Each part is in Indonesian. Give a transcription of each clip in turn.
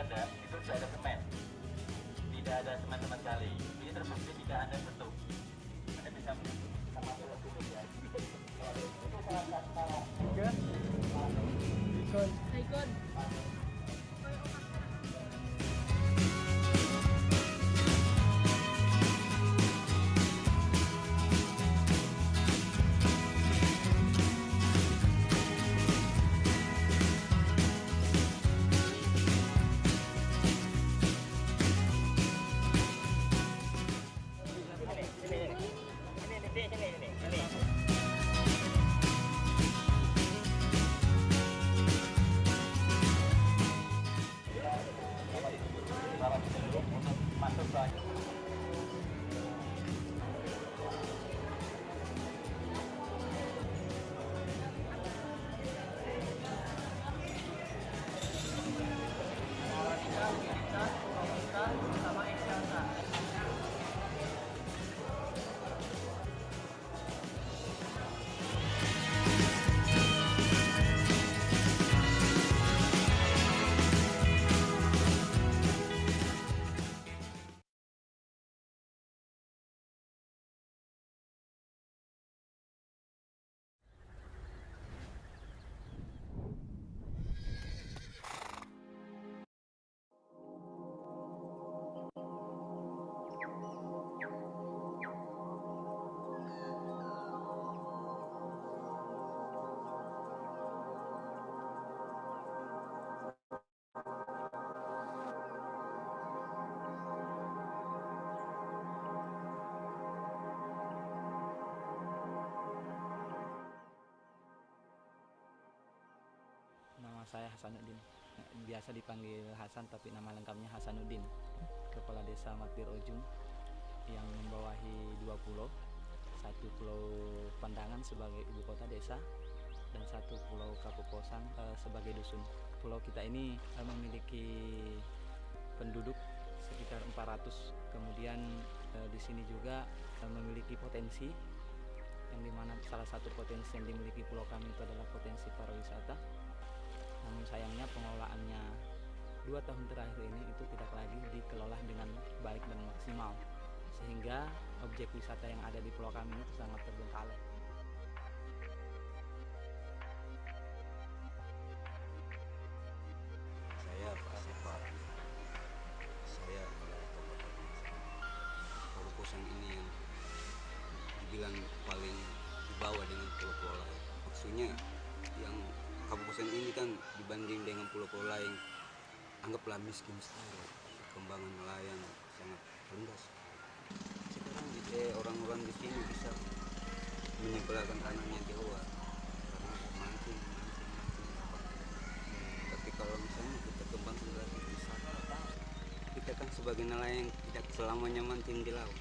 ada, itu sudah ada semen. Tidak ada semen sama sekali. Ini terbukti jika Anda bentuk. Anda bisa sama belok dulu ya. Itu salah kata ikon. Ikon. Masuk lagi. Sama Excelsa. Nama saya Hasanuddin, biasa dipanggil Hasan tapi nama lengkapnya Hasanuddin. Kepala Desa Matir Ujung yang membawahi 2 pulau, 1 pulau Pandangan sebagai ibu kota desa dan 1 pulau Kapukosan sebagai dusun. Pulau kita ini memiliki penduduk sekitar 400. Kemudian di sini juga memiliki potensi yang dimana salah satu potensi yang dimiliki pulau kami itu adalah potensi pariwisata. Namun sayangnya pengelolaannya 2 tahun terakhir ini itu tidak lagi dikelola dengan baik dan maksimal, sehingga objek wisata yang ada di pulau kami itu sangat terbengkalai. Saya Pak Sepa, saya adalah tokoh Kapukosan ini yang dibilang paling di bawah dengan pulau-pulau lain. Maksudnya yang Kapukosan ini kan dibanding dengan pulau-pulau lain anggaplah miskin sekali, perkembangan nelayan sangat rendah. Sekarang orang-orang di sini bisa menyekolahkan anaknya di luar karena mancing. Tapi kalau misalnya kita kembangkan lagi wisata, kita kan sebagai nelayan tidak selamanya mancing di laut.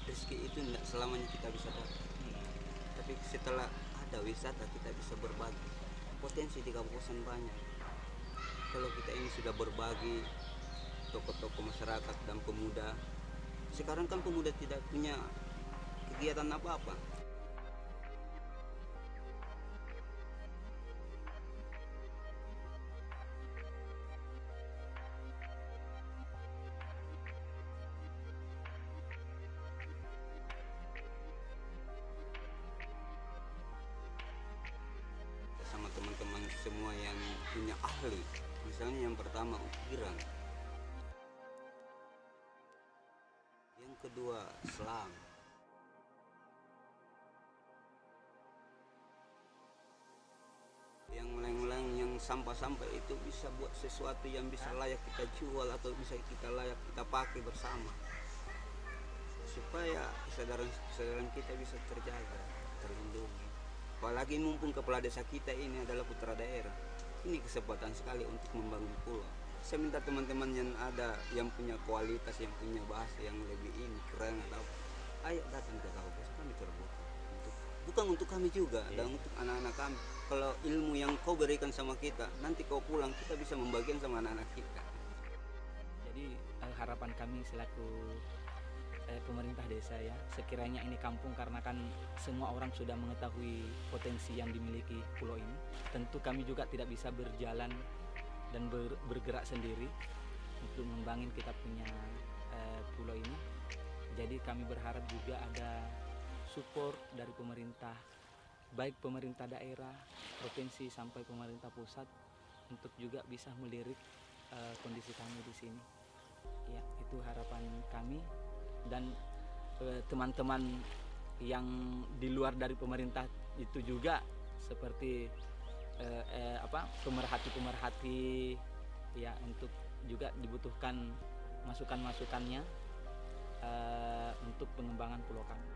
Rezeki itu tidak selamanya kita bisa dapat. Tapi setelah ada wisata kita bisa berbagi. Potensi di Kapukosan banyak. Kalau kita ini sudah berbagi, tokoh-tokoh masyarakat dan pemuda. Sekarang kan pemuda tidak punya kegiatan apa-apa. Sama teman-teman semua yang punya ahli, misalnya yang pertama ukiran, yang kedua selam, yang meleng-meleng, yang sampah-sampah itu bisa buat sesuatu yang bisa layak kita jual atau bisa kita layak kita pakai bersama, supaya kesadaran kita bisa terjaga, terlindungi. Apalagi mumpung kepala desa kita ini adalah putra daerah, ini kesempatan sekali untuk membangun pulau. Saya minta teman-teman yang ada, yang punya kualitas, yang punya bahasa yang lebih ini keren atau ayo datang ke Kapukosan, kami terbuka. Bukan untuk kami juga, dan untuk anak-anak kami. Kalau ilmu yang kau berikan sama kita, nanti kau pulang kita bisa membagikan sama anak-anak kita. Jadi harapan kami selaku pemerintah desa ya, sekiranya ini kampung, karena kan semua orang sudah mengetahui potensi yang dimiliki pulau ini, tentu kami juga tidak bisa berjalan dan bergerak sendiri untuk membangun kita punya pulau ini. Jadi kami berharap juga ada support dari pemerintah, baik pemerintah daerah, provinsi sampai pemerintah pusat, untuk juga bisa melirik kondisi kami di sini. Ya, itu harapan kami, dan teman-teman yang di luar dari pemerintah itu juga seperti pemerhati ya, untuk juga dibutuhkan masukan-masukannya untuk pengembangan pulau kami.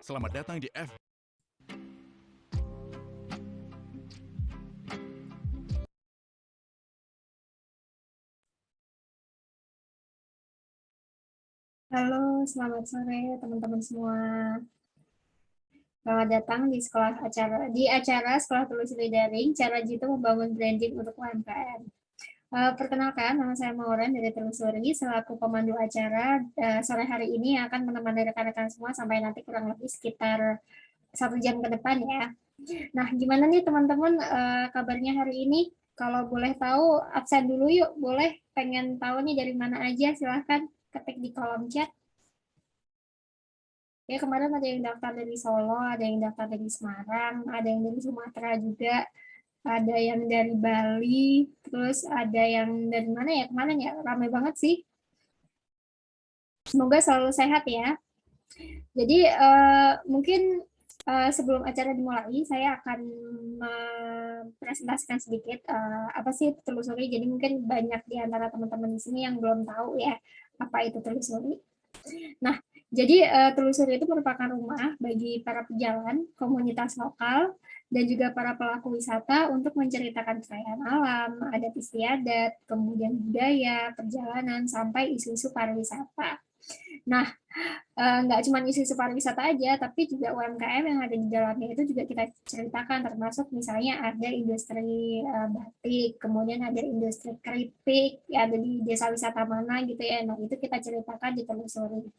Selamat datang di F. Halo, selamat sore teman-teman semua. Selamat datang di acara Sekolah Telusuri Daring, cara Jitu membangun branding untuk UMKM. Perkenalkan, nama saya Mauren dari Telusuri, selaku pemandu acara sore hari ini yang akan menemani rekan-rekan semua sampai nanti kurang lebih sekitar 1 jam ke depan ya. Nah, gimana nih teman-teman kabarnya hari ini? Kalau boleh tahu, absen dulu yuk. Boleh, pengen tahu nih dari mana aja, silahkan ketik di kolom chat. Ya, kemarin ada yang daftar dari Solo, ada yang daftar dari Semarang, ada yang dari Sumatera juga, ada yang dari Bali, terus ada yang dari mana ya, kemarin ya, ramai banget sih. Semoga selalu sehat ya. Jadi mungkin sebelum acara dimulai, saya akan mempresentasikan sedikit apa sih Telusuri. Jadi mungkin banyak di antara teman-teman di sini yang belum tahu ya apa itu Telusuri. Nah, jadi Telusuri itu merupakan rumah bagi para pejalan, komunitas lokal, dan juga para pelaku wisata untuk menceritakan kekayaan alam, adat istiadat, kemudian budaya, perjalanan, sampai isu-isu pariwisata. Nah, nggak cuma isu-isu pariwisata aja, tapi juga UMKM yang ada di dalamnya itu juga kita ceritakan, termasuk misalnya ada industri batik, kemudian ada industri keripik, ya ada di desa wisata mana gitu ya. Nah, itu kita ceritakan di Telusuri.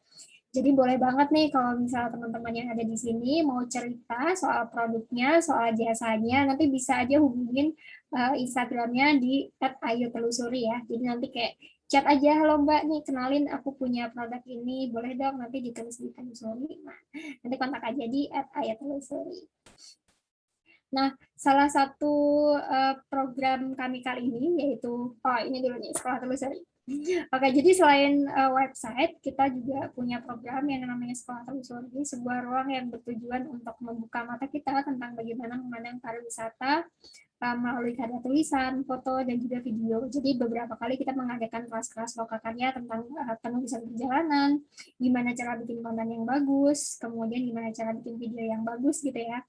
Jadi boleh banget nih kalau misalnya teman-teman yang ada di sini mau cerita soal produknya, soal jasanya, nanti bisa aja hubungin Instagramnya di @ayotelusuri ya. Jadi nanti kayak chat aja, halo Mbak nih kenalin aku punya produk ini, boleh dong nanti ditulis di Telusuri. Nah, nanti kontak aja di @ayotelusuri. Nah, salah satu program kami kali ini yaitu, ini dulu nih, Sekolah Telusuri. Oke, jadi selain website, kita juga punya program yang namanya Sekolah Telusuri, sebuah ruang yang bertujuan untuk membuka mata kita tentang bagaimana memandang pariwisata melalui karya tulisan, foto, dan juga video. Jadi beberapa kali kita mengadakan kelas-kelas lokakarya tentang penulisan perjalanan, gimana cara bikin konten yang bagus, kemudian gimana cara bikin video yang bagus gitu ya.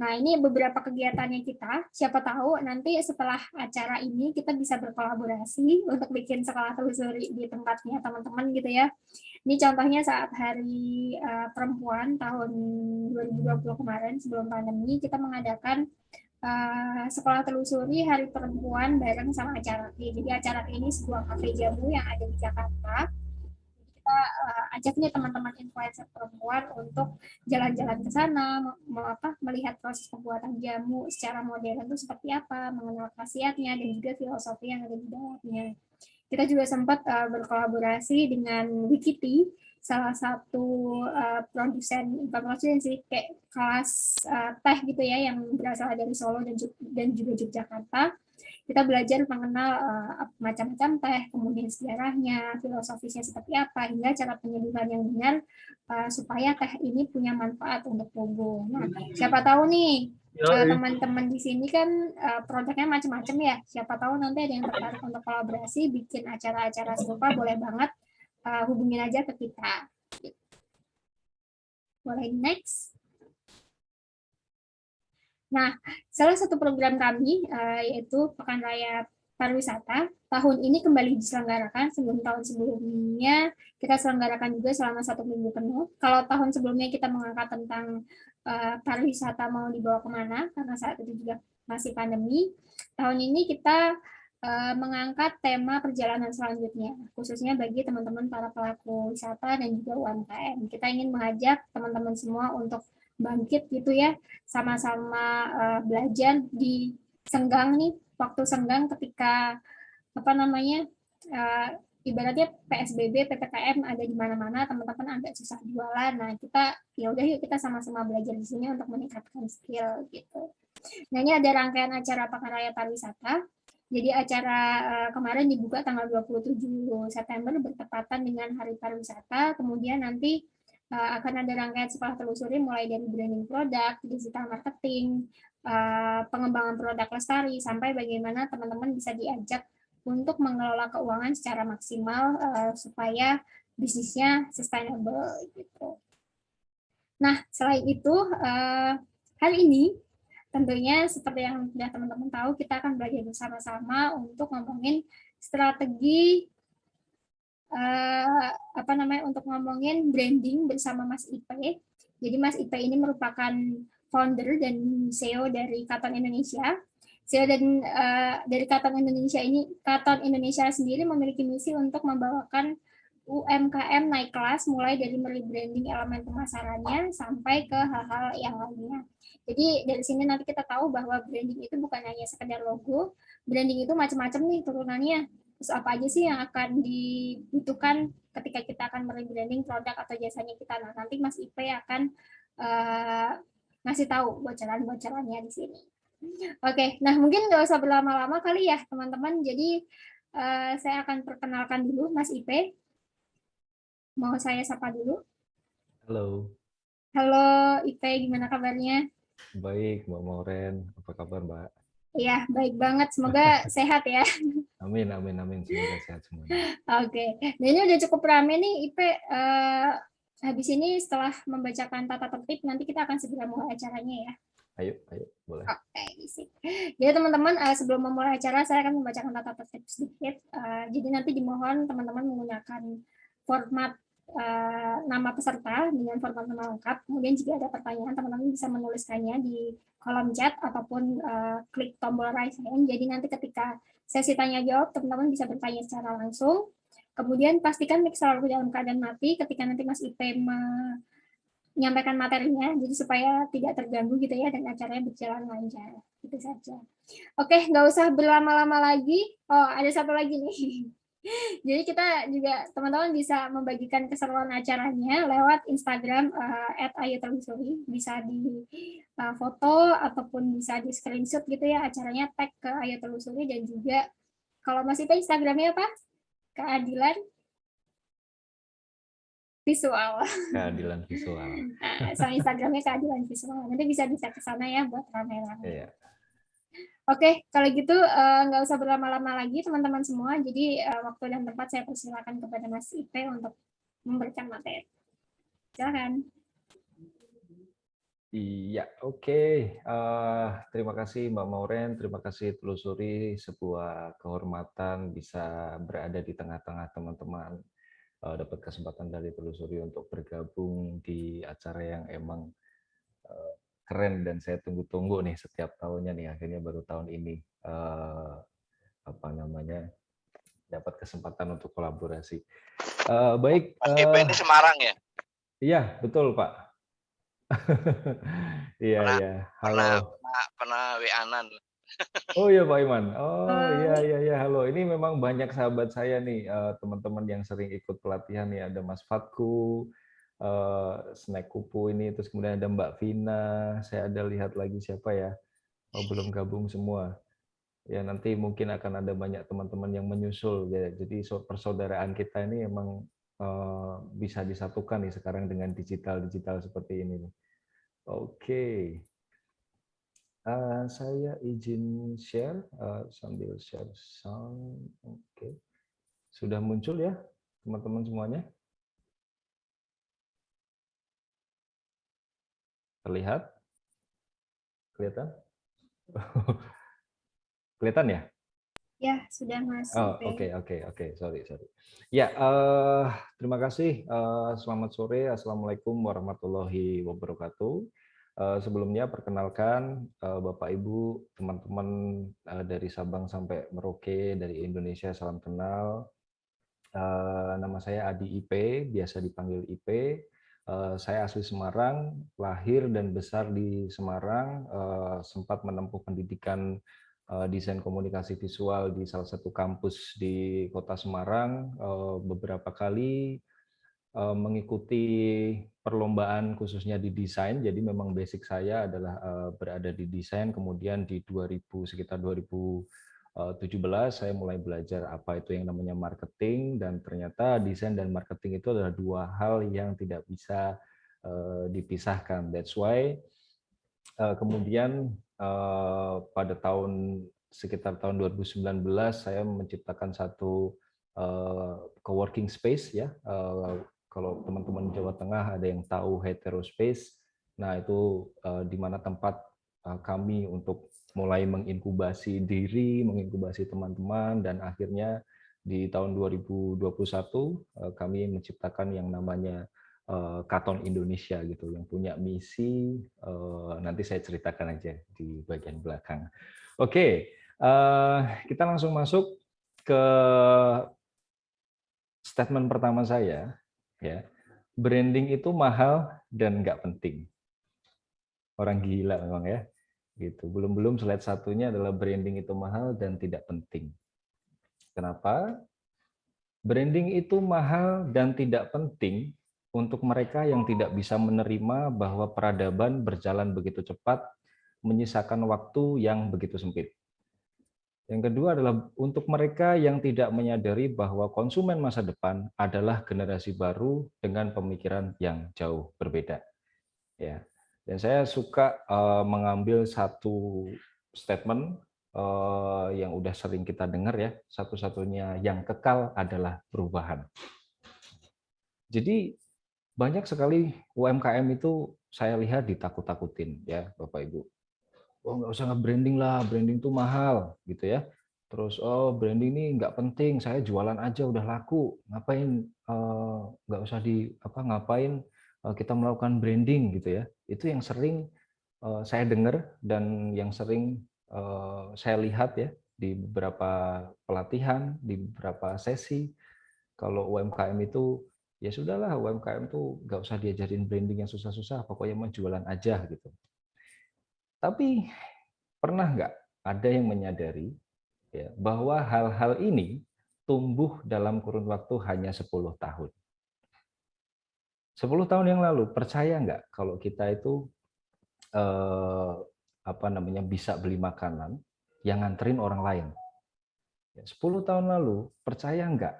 Nah, ini beberapa kegiatannya kita. Siapa tahu nanti setelah acara ini kita bisa berkolaborasi untuk bikin Sekolah Telusuri di tempatnya teman-teman gitu ya. Ini contohnya saat Hari Perempuan tahun 2020 kemarin sebelum pandemi, kita mengadakan Sekolah Telusuri Hari Perempuan bareng sama Acara. Jadi Acara ini sebuah kafe jamu yang ada di Jakarta. Kita ajak nih teman-teman influencer perempuan untuk jalan-jalan ke sana, melihat proses pembuatan jamu secara modern itu seperti apa, mengenal khasiatnya dan juga filosofi yang ada di dalamnya. Kita juga sempat berkolaborasi dengan Wikiti, salah satu produsen sih kayak kelas teh gitu ya yang berasal dari Solo dan juga Yogyakarta. Kita belajar mengenal macam-macam teh, kemudian sejarahnya, filosofisnya seperti apa, hingga cara penyeduhan yang benar supaya teh ini punya manfaat untuk tubuh. Nah, siapa tahu nih teman-teman di sini kan produknya macam-macam ya. Siapa tahu nanti ada yang tertarik untuk kolaborasi, bikin acara-acara serupa, boleh banget hubungin aja ke kita. Boleh next. Nah, salah satu program kami yaitu Pekan Raya Pariwisata. Tahun ini kembali diselenggarakan, sebelum tahun sebelumnya kita selenggarakan juga selama 1 minggu penuh. Kalau tahun sebelumnya kita mengangkat tentang pariwisata mau dibawa kemana, karena saat itu juga masih pandemi. Tahun ini kita mengangkat tema perjalanan selanjutnya, khususnya bagi teman-teman para pelaku wisata dan juga UMKM. Kita ingin mengajak teman-teman semua untuk bangkit gitu ya, sama-sama belajar di senggang nih, waktu senggang ketika ibaratnya PSBB, PPKM ada di mana-mana, teman-teman agak susah jualan. Nah, kita ya udah yuk kita sama-sama belajar di sini untuk meningkatkan skill gitu. Nah, ini ada rangkaian acara Pekan Raya Pariwisata. Jadi acara kemarin dibuka tanggal 27 September bertepatan dengan Hari Pariwisata. Kemudian nanti akan ada rangkaian sekolah telusuri mulai dari branding produk, digital marketing, pengembangan produk lestari, sampai bagaimana teman-teman bisa diajak untuk mengelola keuangan secara maksimal supaya bisnisnya sustainable gitu. Nah, selain itu hari ini tentunya seperti yang sudah teman-teman tahu, kita akan belajar bersama-sama untuk ngomongin strategi untuk ngomongin branding bersama Mas Ipe. Jadi Mas Ipe ini merupakan founder dan CEO dari Katon Indonesia. CEO dari Katon Indonesia sendiri memiliki misi untuk membawakan UMKM naik kelas, mulai dari merebranding elemen pemasarannya sampai ke hal-hal yang lainnya. Jadi dari sini nanti kita tahu bahwa branding itu bukan hanya sekedar logo, branding itu macam-macam nih turunannya. Terus apa aja sih yang akan dibutuhkan ketika kita akan merebranding produk atau jasanya kita. Nah, nanti Mas Ipe akan ngasih tahu bocoran-bocorannya di sini. Oke, nah mungkin nggak usah berlama-lama kali ya teman-teman. Jadi saya akan perkenalkan dulu Mas Ipe. Mau saya sapa dulu. Halo. Halo Ipe, gimana kabarnya? Baik, Mbak Mauren. Apa kabar, Mbak? Iya, baik banget. Semoga sehat ya. Amin, amin, amin. Semoga sehat semuanya. Oke, nah ini udah cukup rame nih Ipe. Habis ini setelah membacakan tata tertib, nanti kita akan segera mulai acaranya ya. Ayo, boleh. Oke, sip. Jadi teman-teman, sebelum memulai acara, saya akan membacakan tata tertib sedikit. Jadi nanti dimohon teman-teman menggunakan format nama peserta dengan format nama lengkap. Kemudian jika ada pertanyaan, teman-teman bisa menuliskannya di kolom chat ataupun klik tombol raise hand. Jadi nanti ketika sesi tanya jawab, teman-teman bisa bertanya secara langsung. Kemudian pastikan mic selalu dalam keadaan mati ketika nanti Mas Ipe menyampaikan materinya, jadi supaya tidak terganggu gitu ya, dan acaranya berjalan lancar. Itu saja. Oke, nggak usah berlama-lama lagi. Oh, ada satu lagi nih. Jadi kita juga teman-teman bisa membagikan keseruan acaranya lewat Instagram @ayotelusuri, bisa di foto ataupun bisa di screenshot gitu ya, acaranya tag ke Ayo Telusuri. Dan juga kalau masih Ipe Instagramnya apa? Keadilan Visual. Keadilan visual. Sama Instagramnya Keadilan Visual. Nanti bisa ke sana ya buat rame-rame. Iya. Oke, kalau gitu nggak usah berlama-lama lagi teman-teman semua. Jadi waktu dan tempat saya persilakan kepada Mas Ipe untuk memberikan materi. Silakan. Iya, oke. Terima kasih Mbak Mauren, terima kasih Telusuri, sebuah kehormatan bisa berada di tengah-tengah teman-teman, dapat kesempatan dari Telusuri untuk bergabung di acara yang emang keren dan saya tunggu-tunggu nih setiap tahunnya nih, akhirnya baru tahun ini dapat kesempatan untuk kolaborasi. Baik. Mas Ipe ini Semarang ya? Iya, betul Pak. Iya. Halo. Pernah WA-an. Oh iya Pak Iman. Oh iya. Halo. Ini memang banyak sahabat saya nih, teman-teman yang sering ikut pelatihan nih. Ada Mas Fatku, Snack Kupu ini, terus kemudian ada Mbak Vina. Saya ada lihat lagi siapa ya? Oh belum gabung semua. Ya, nanti mungkin akan ada banyak teman-teman yang menyusul ya. Jadi persaudaraan kita ini emang bisa disatukan nih sekarang dengan digital seperti ini nih. Oke. Saya izin share sambil share sound. Oke. Sudah muncul ya teman-teman semuanya? Terlihat? Kelihatan? Kelihatan ya? Ya, sudah Mas Oh, Ipe. oke. Sorry. Ya, terima kasih. Selamat sore. Assalamualaikum warahmatullahi wabarakatuh. Sebelumnya perkenalkan Bapak Ibu, teman-teman dari Sabang sampai Merauke, dari Indonesia, salam kenal. Nama saya Adi IP, biasa dipanggil IP. Saya asli Semarang, lahir dan besar di Semarang, sempat menempuh pendidikan desain komunikasi visual di salah satu kampus di kota Semarang, beberapa kali mengikuti perlombaan khususnya di desain. Jadi memang basic saya adalah berada di desain, kemudian di sekitar 2017 saya mulai belajar apa itu yang namanya marketing, dan ternyata desain dan marketing itu adalah dua hal yang tidak bisa dipisahkan. That's why kemudian pada sekitar tahun 2019 saya menciptakan satu coworking space ya. Kalau teman-teman Jawa Tengah ada yang tahu Heterospace, nah itu di mana tempat kami untuk mulai menginkubasi diri, menginkubasi teman-teman, dan akhirnya di tahun 2021 kami menciptakan yang namanya Katon Indonesia gitu, yang punya misi nanti saya ceritakan aja di bagian belakang. Oke, kita langsung masuk ke statement pertama saya. Ya, branding itu mahal dan nggak penting. Orang gila memang ya. Gitu. Belum slide satunya adalah branding itu mahal dan tidak penting. Kenapa? Branding itu mahal dan tidak penting untuk mereka yang tidak bisa menerima bahwa peradaban berjalan begitu cepat, menyisakan waktu yang begitu sempit. Yang kedua adalah untuk mereka yang tidak menyadari bahwa konsumen masa depan adalah generasi baru dengan pemikiran yang jauh berbeda. Ya. Dan saya suka mengambil satu statement yang udah sering kita dengar ya, satu-satunya yang kekal adalah perubahan. Jadi banyak sekali UMKM itu saya lihat ditakut-takutin ya Bapak Ibu. Oh nggak usah nge-branding lah, branding tuh mahal gitu ya. Terus oh branding ini nggak penting, saya jualan aja udah laku. Ngapain nggak usah ngapain kita melakukan branding gitu ya. Itu yang sering saya dengar dan yang sering saya lihat ya di beberapa pelatihan, di beberapa sesi. Kalau UMKM itu ya sudahlah, UMKM tuh nggak usah diajarin branding yang susah-susah, pokoknya mau jualan aja gitu. Tapi pernah nggak ada yang menyadari ya, bahwa hal-hal ini tumbuh dalam kurun waktu hanya 10 tahun. 10 tahun yang lalu, percaya nggak kalau kita itu bisa beli makanan yang nganterin orang lain? 10 tahun lalu, percaya nggak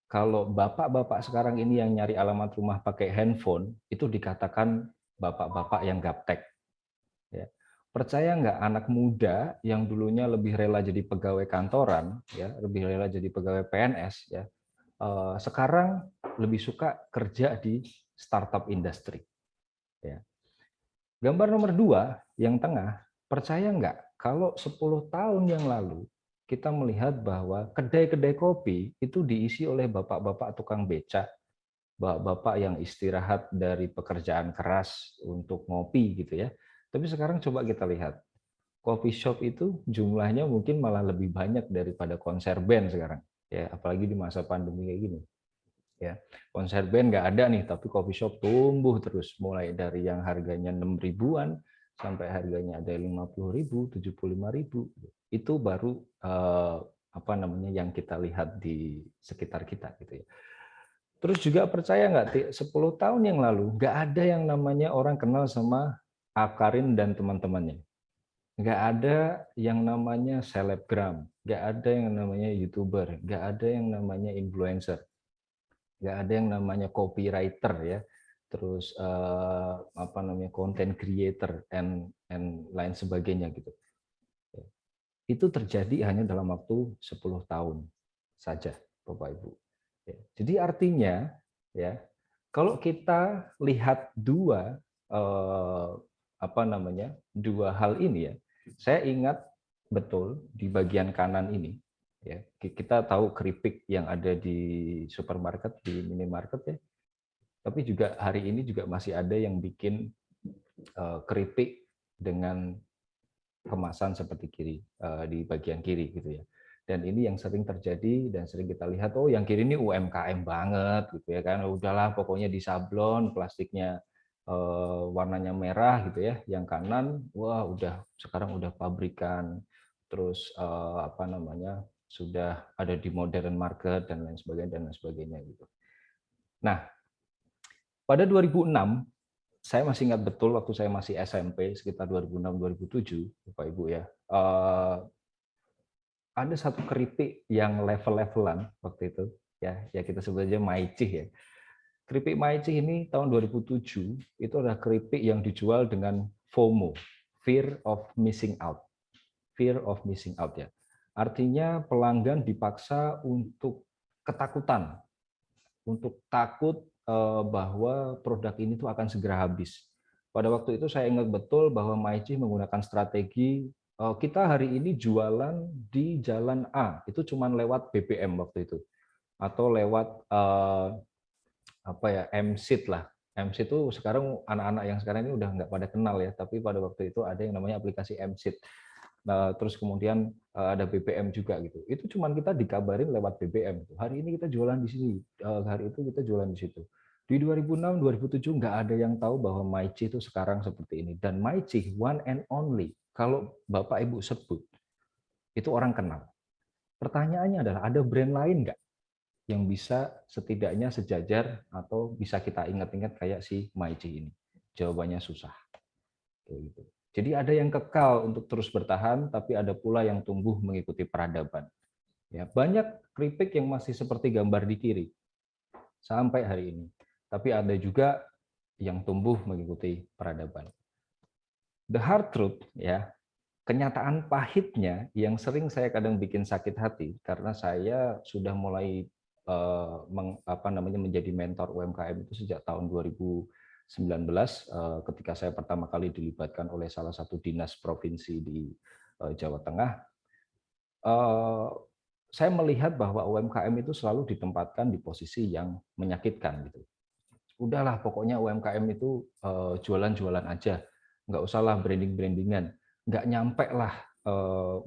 kalau bapak-bapak sekarang ini yang nyari alamat rumah pakai handphone, itu dikatakan bapak-bapak yang gaptek. Ya. Percaya nggak anak muda yang dulunya lebih rela jadi pegawai kantoran, ya, lebih rela jadi pegawai PNS, ya, sekarang lebih suka kerja di startup industry. Ya. Gambar nomor 2 yang tengah, percaya nggak kalau 10 tahun yang lalu kita melihat bahwa kedai-kedai kopi itu diisi oleh bapak-bapak tukang becak, bapak-bapak yang istirahat dari pekerjaan keras untuk ngopi gitu ya. Tapi sekarang coba kita lihat, coffee shop itu jumlahnya mungkin malah lebih banyak daripada konser band sekarang. Ya, apalagi di masa pandemi kayak gini. Ya, konser band nggak ada nih, tapi coffee shop tumbuh terus, mulai dari yang harganya 6 ribuan sampai harganya ada 50.000, 75.000. Itu baru yang kita lihat di sekitar kita gitu ya. Terus juga percaya nggak, 10 tahun yang lalu nggak ada yang namanya orang kenal sama Akarin dan teman-temannya. nggak ada yang namanya selebgram, nggak ada yang namanya YouTuber, nggak ada yang namanya influencer, nggak ada yang namanya copywriter ya, terus apa namanya content creator and lain sebagainya gitu. Itu terjadi hanya dalam waktu 10 tahun saja, Bapak Ibu. Ya, jadi artinya ya, kalau kita lihat apa namanya dua hal ini ya, saya ingat betul di bagian kanan ini ya, kita tahu keripik yang ada di supermarket, di minimarket ya, tapi juga hari ini juga masih ada yang bikin keripik dengan kemasan seperti di bagian kiri gitu ya. Dan ini yang sering terjadi dan sering kita lihat, oh yang kiri ini UMKM banget gitu ya kan, udahlah pokoknya disablon, plastiknya warnanya merah gitu ya. Yang kanan, wah sekarang udah pabrikan, terus apa namanya sudah ada di modern market dan lain sebagainya gitu. Nah, pada 2006 saya masih ingat betul waktu saya masih SMP sekitar 2006-2007, Bapak Ibu ya. Ada satu keripik yang level-levelan waktu itu ya kita sebut aja Maicih ya. Keripik Maicih ini tahun 2007 itu adalah keripik yang dijual dengan FOMO, fear of missing out. Fear of missing out ya. Artinya pelanggan dipaksa untuk ketakutan, untuk takut bahwa produk ini tuh akan segera habis. Pada waktu itu saya ingat betul bahwa Maicih menggunakan strategi kita hari ini jualan di jalan A, itu cuma lewat BBM waktu itu, atau lewat apa ya MSIT lah. MSIT itu sekarang anak-anak yang sekarang ini udah nggak pada kenal ya, tapi pada waktu itu ada yang namanya aplikasi MSIT. Nah, terus kemudian ada BBM juga gitu. Itu cuma kita dikabarin lewat BBM. Hari ini kita jualan di sini, hari itu kita jualan di situ. Di 2006, 2007 nggak ada yang tahu bahwa Maicih itu sekarang seperti ini. Dan Maicih one and only, kalau Bapak Ibu sebut, itu orang kenal. Pertanyaannya adalah ada brand lain nggak yang bisa setidaknya sejajar atau bisa kita ingat-ingat kayak si Maicih ini? Jawabannya susah. Kayak gitu. Jadi ada yang kekal untuk terus bertahan, tapi ada pula yang tumbuh mengikuti peradaban. Ya, banyak keripik yang masih seperti gambar di kiri sampai hari ini. Tapi ada juga yang tumbuh mengikuti peradaban. The hard truth ya, kenyataan pahitnya yang sering saya kadang bikin sakit hati karena saya sudah mulai menjadi mentor UMKM itu sejak tahun 2019 ketika saya pertama kali dilibatkan oleh salah satu dinas provinsi di Jawa Tengah. Saya melihat bahwa UMKM itu selalu ditempatkan di posisi yang menyakitkan gitu. Udahlah pokoknya UMKM itu jualan-jualan aja, nggak usahlah branding-brandingan, nggak nyampe lah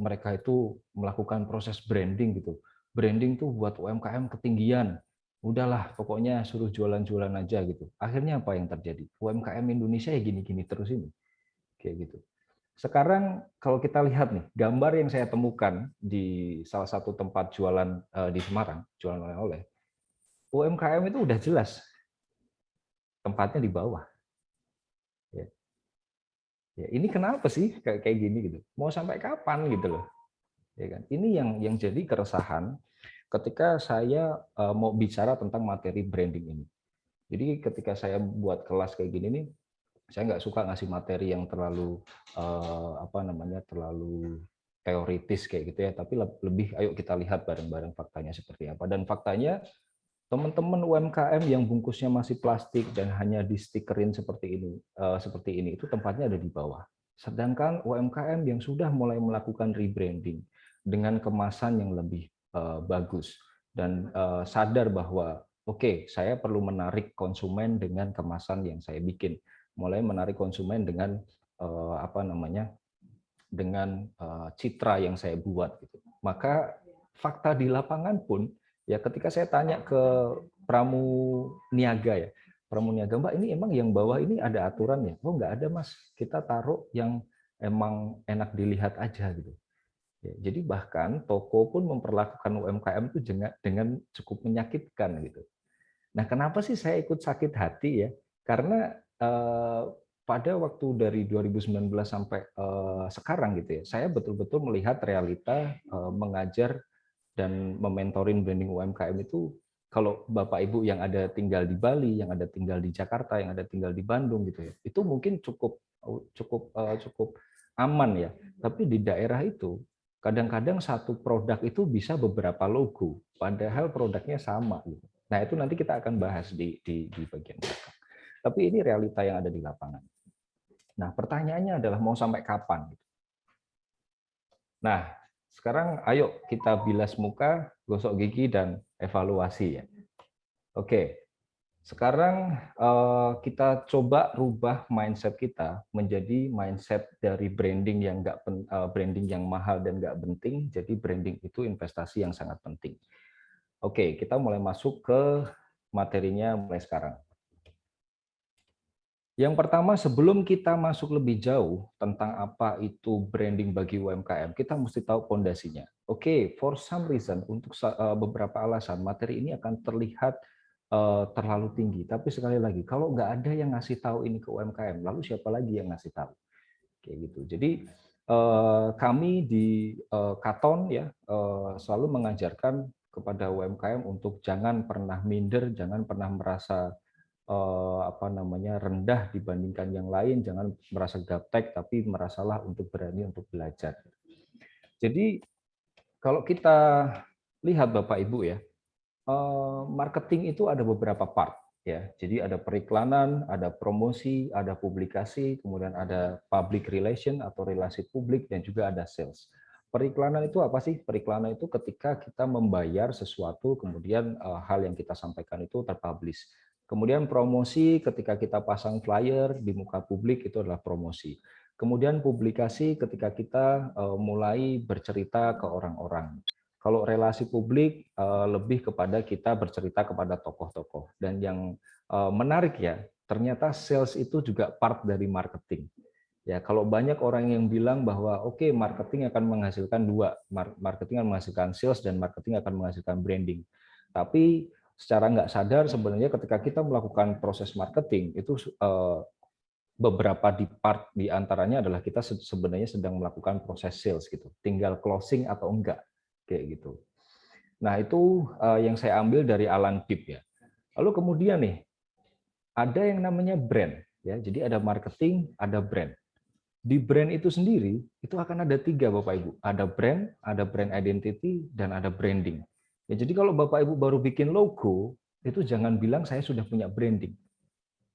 mereka itu melakukan proses branding gitu. Branding tuh buat UMKM ketinggian, udahlah pokoknya suruh jualan-jualan aja gitu. Akhirnya apa yang terjadi? UMKM Indonesia ya gini-gini terus ini, kayak gitu. Sekarang kalau kita lihat nih, gambar yang saya temukan di salah satu tempat jualan di Semarang, jualan oleh-oleh, UMKM itu udah jelas tempatnya di bawah. Ya. Ya, ini kenapa sih kayak gini gitu? Mau sampai kapan gitu loh? Ya kan? Ini yang jadi keresahan ketika saya mau bicara tentang materi branding ini. Jadi ketika saya buat kelas kayak gini nih, saya nggak suka ngasih materi yang terlalu terlalu teoritis kayak gitu ya, tapi lebih ayo kita lihat bareng-bareng faktanya seperti apa. Dan faktanya teman-teman UMKM yang bungkusnya masih plastik dan hanya di stikerin seperti ini itu tempatnya ada di bawah. Sedangkan UMKM yang sudah mulai melakukan rebranding dengan kemasan yang lebih bagus dan sadar bahwa oke, saya perlu menarik konsumen dengan kemasan yang saya bikin, mulai menarik konsumen dengan dengan citra yang saya buat gitu. Maka fakta di lapangan pun ya ketika saya tanya ke Pramuniaga ya, Pramuniaga, Mbak ini emang yang bawah ini ada aturannya? Oh nggak ada Mas, kita taruh yang emang enak dilihat aja gitu. Ya, jadi bahkan toko pun memperlakukan UMKM itu dengan cukup menyakitkan gitu. Nah kenapa sih saya ikut sakit hati ya? Karena pada waktu dari 2019 sampai sekarang gitu ya, saya betul-betul melihat realita mengajar dan mementorin branding UMKM itu, kalau Bapak Ibu yang ada tinggal di Bali, yang ada tinggal di Jakarta, yang ada tinggal di Bandung gitu ya, itu mungkin cukup aman ya. Tapi di daerah itu kadang-kadang satu produk itu bisa beberapa logo, padahal produknya sama gitu. Nah, itu nanti kita akan bahas di bagian belakang. Tapi ini realita yang ada di lapangan. Nah, pertanyaannya adalah mau sampai kapan? Nah, sekarang ayo kita bilas muka, gosok gigi, dan evaluasi ya. Oke, sekarang kita coba rubah mindset kita menjadi mindset dari branding yang branding yang mahal dan nggak penting, jadi branding itu investasi yang sangat penting. Oke, kita mulai masuk ke materinya mulai sekarang. Yang pertama, sebelum kita masuk lebih jauh tentang apa itu branding bagi UMKM, kita mesti tahu fondasinya. Oke, for some reason, untuk beberapa alasan, materi ini akan terlihat terlalu tinggi. Tapi sekali lagi, kalau nggak ada yang ngasih tahu ini ke UMKM, lalu siapa lagi yang ngasih tahu? Kayak gitu. Jadi kami di Katon ya selalu mengajarkan kepada UMKM untuk jangan pernah minder, jangan pernah merasa rendah dibandingkan yang lain, jangan merasa gaptek, tapi merasalah untuk berani untuk belajar. Jadi kalau kita lihat Bapak Ibu ya, marketing itu ada beberapa part ya. Jadi ada periklanan, ada promosi, ada publikasi, kemudian ada public relation atau relasi publik, dan juga ada sales. Periklanan itu apa sih? Periklanan itu ketika kita membayar sesuatu, kemudian hal yang kita sampaikan itu terpublish. Kemudian promosi ketika kita pasang flyer di muka publik, itu adalah promosi. Kemudian publikasi ketika kita mulai bercerita ke orang-orang. Kalau relasi publik lebih kepada kita bercerita kepada tokoh-tokoh. Dan yang menarik ya, ternyata sales itu juga part dari marketing. Ya, kalau banyak orang yang bilang bahwa oke, marketing akan menghasilkan dua, marketing akan menghasilkan sales dan marketing akan menghasilkan branding. Tapi secara nggak sadar sebenarnya ketika kita melakukan proses marketing itu beberapa di antaranya adalah kita sebenarnya sedang melakukan proses sales gitu, tinggal closing atau enggak kayak gitu. Nah, itu yang saya ambil dari Alan Pipp ya. Lalu kemudian nih ada yang namanya brand ya. Jadi ada marketing, ada brand. Di brand itu sendiri itu akan ada 3 Bapak Ibu. Ada brand identity, dan ada branding. Ya, jadi kalau Bapak Ibu baru bikin logo, itu jangan bilang saya sudah punya branding.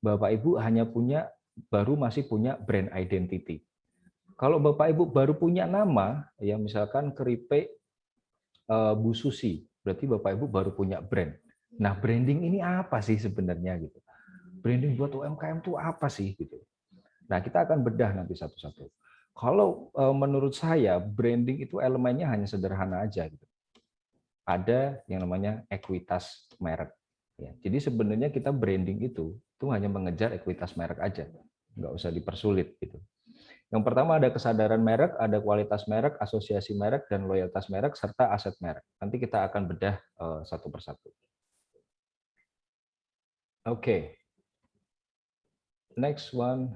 Bapak Ibu masih punya brand identity. Kalau Bapak Ibu baru punya nama, ya misalkan keripik Bu Susi, berarti Bapak Ibu baru punya brand. Nah, branding ini apa sih sebenarnya gitu? Branding buat UMKM itu apa sih gitu? Nah, kita akan bedah nanti satu-satu. Kalau menurut saya branding itu elemennya hanya sederhana aja gitu. Ada yang namanya ekuitas merek. Ya, jadi sebenarnya kita branding itu hanya mengejar ekuitas merek aja, nggak usah dipersulit gitu. Yang pertama ada kesadaran merek, ada kualitas merek, asosiasi merek, dan loyalitas merek, serta aset merek. Nanti kita akan bedah satu persatu. Oke. Next one.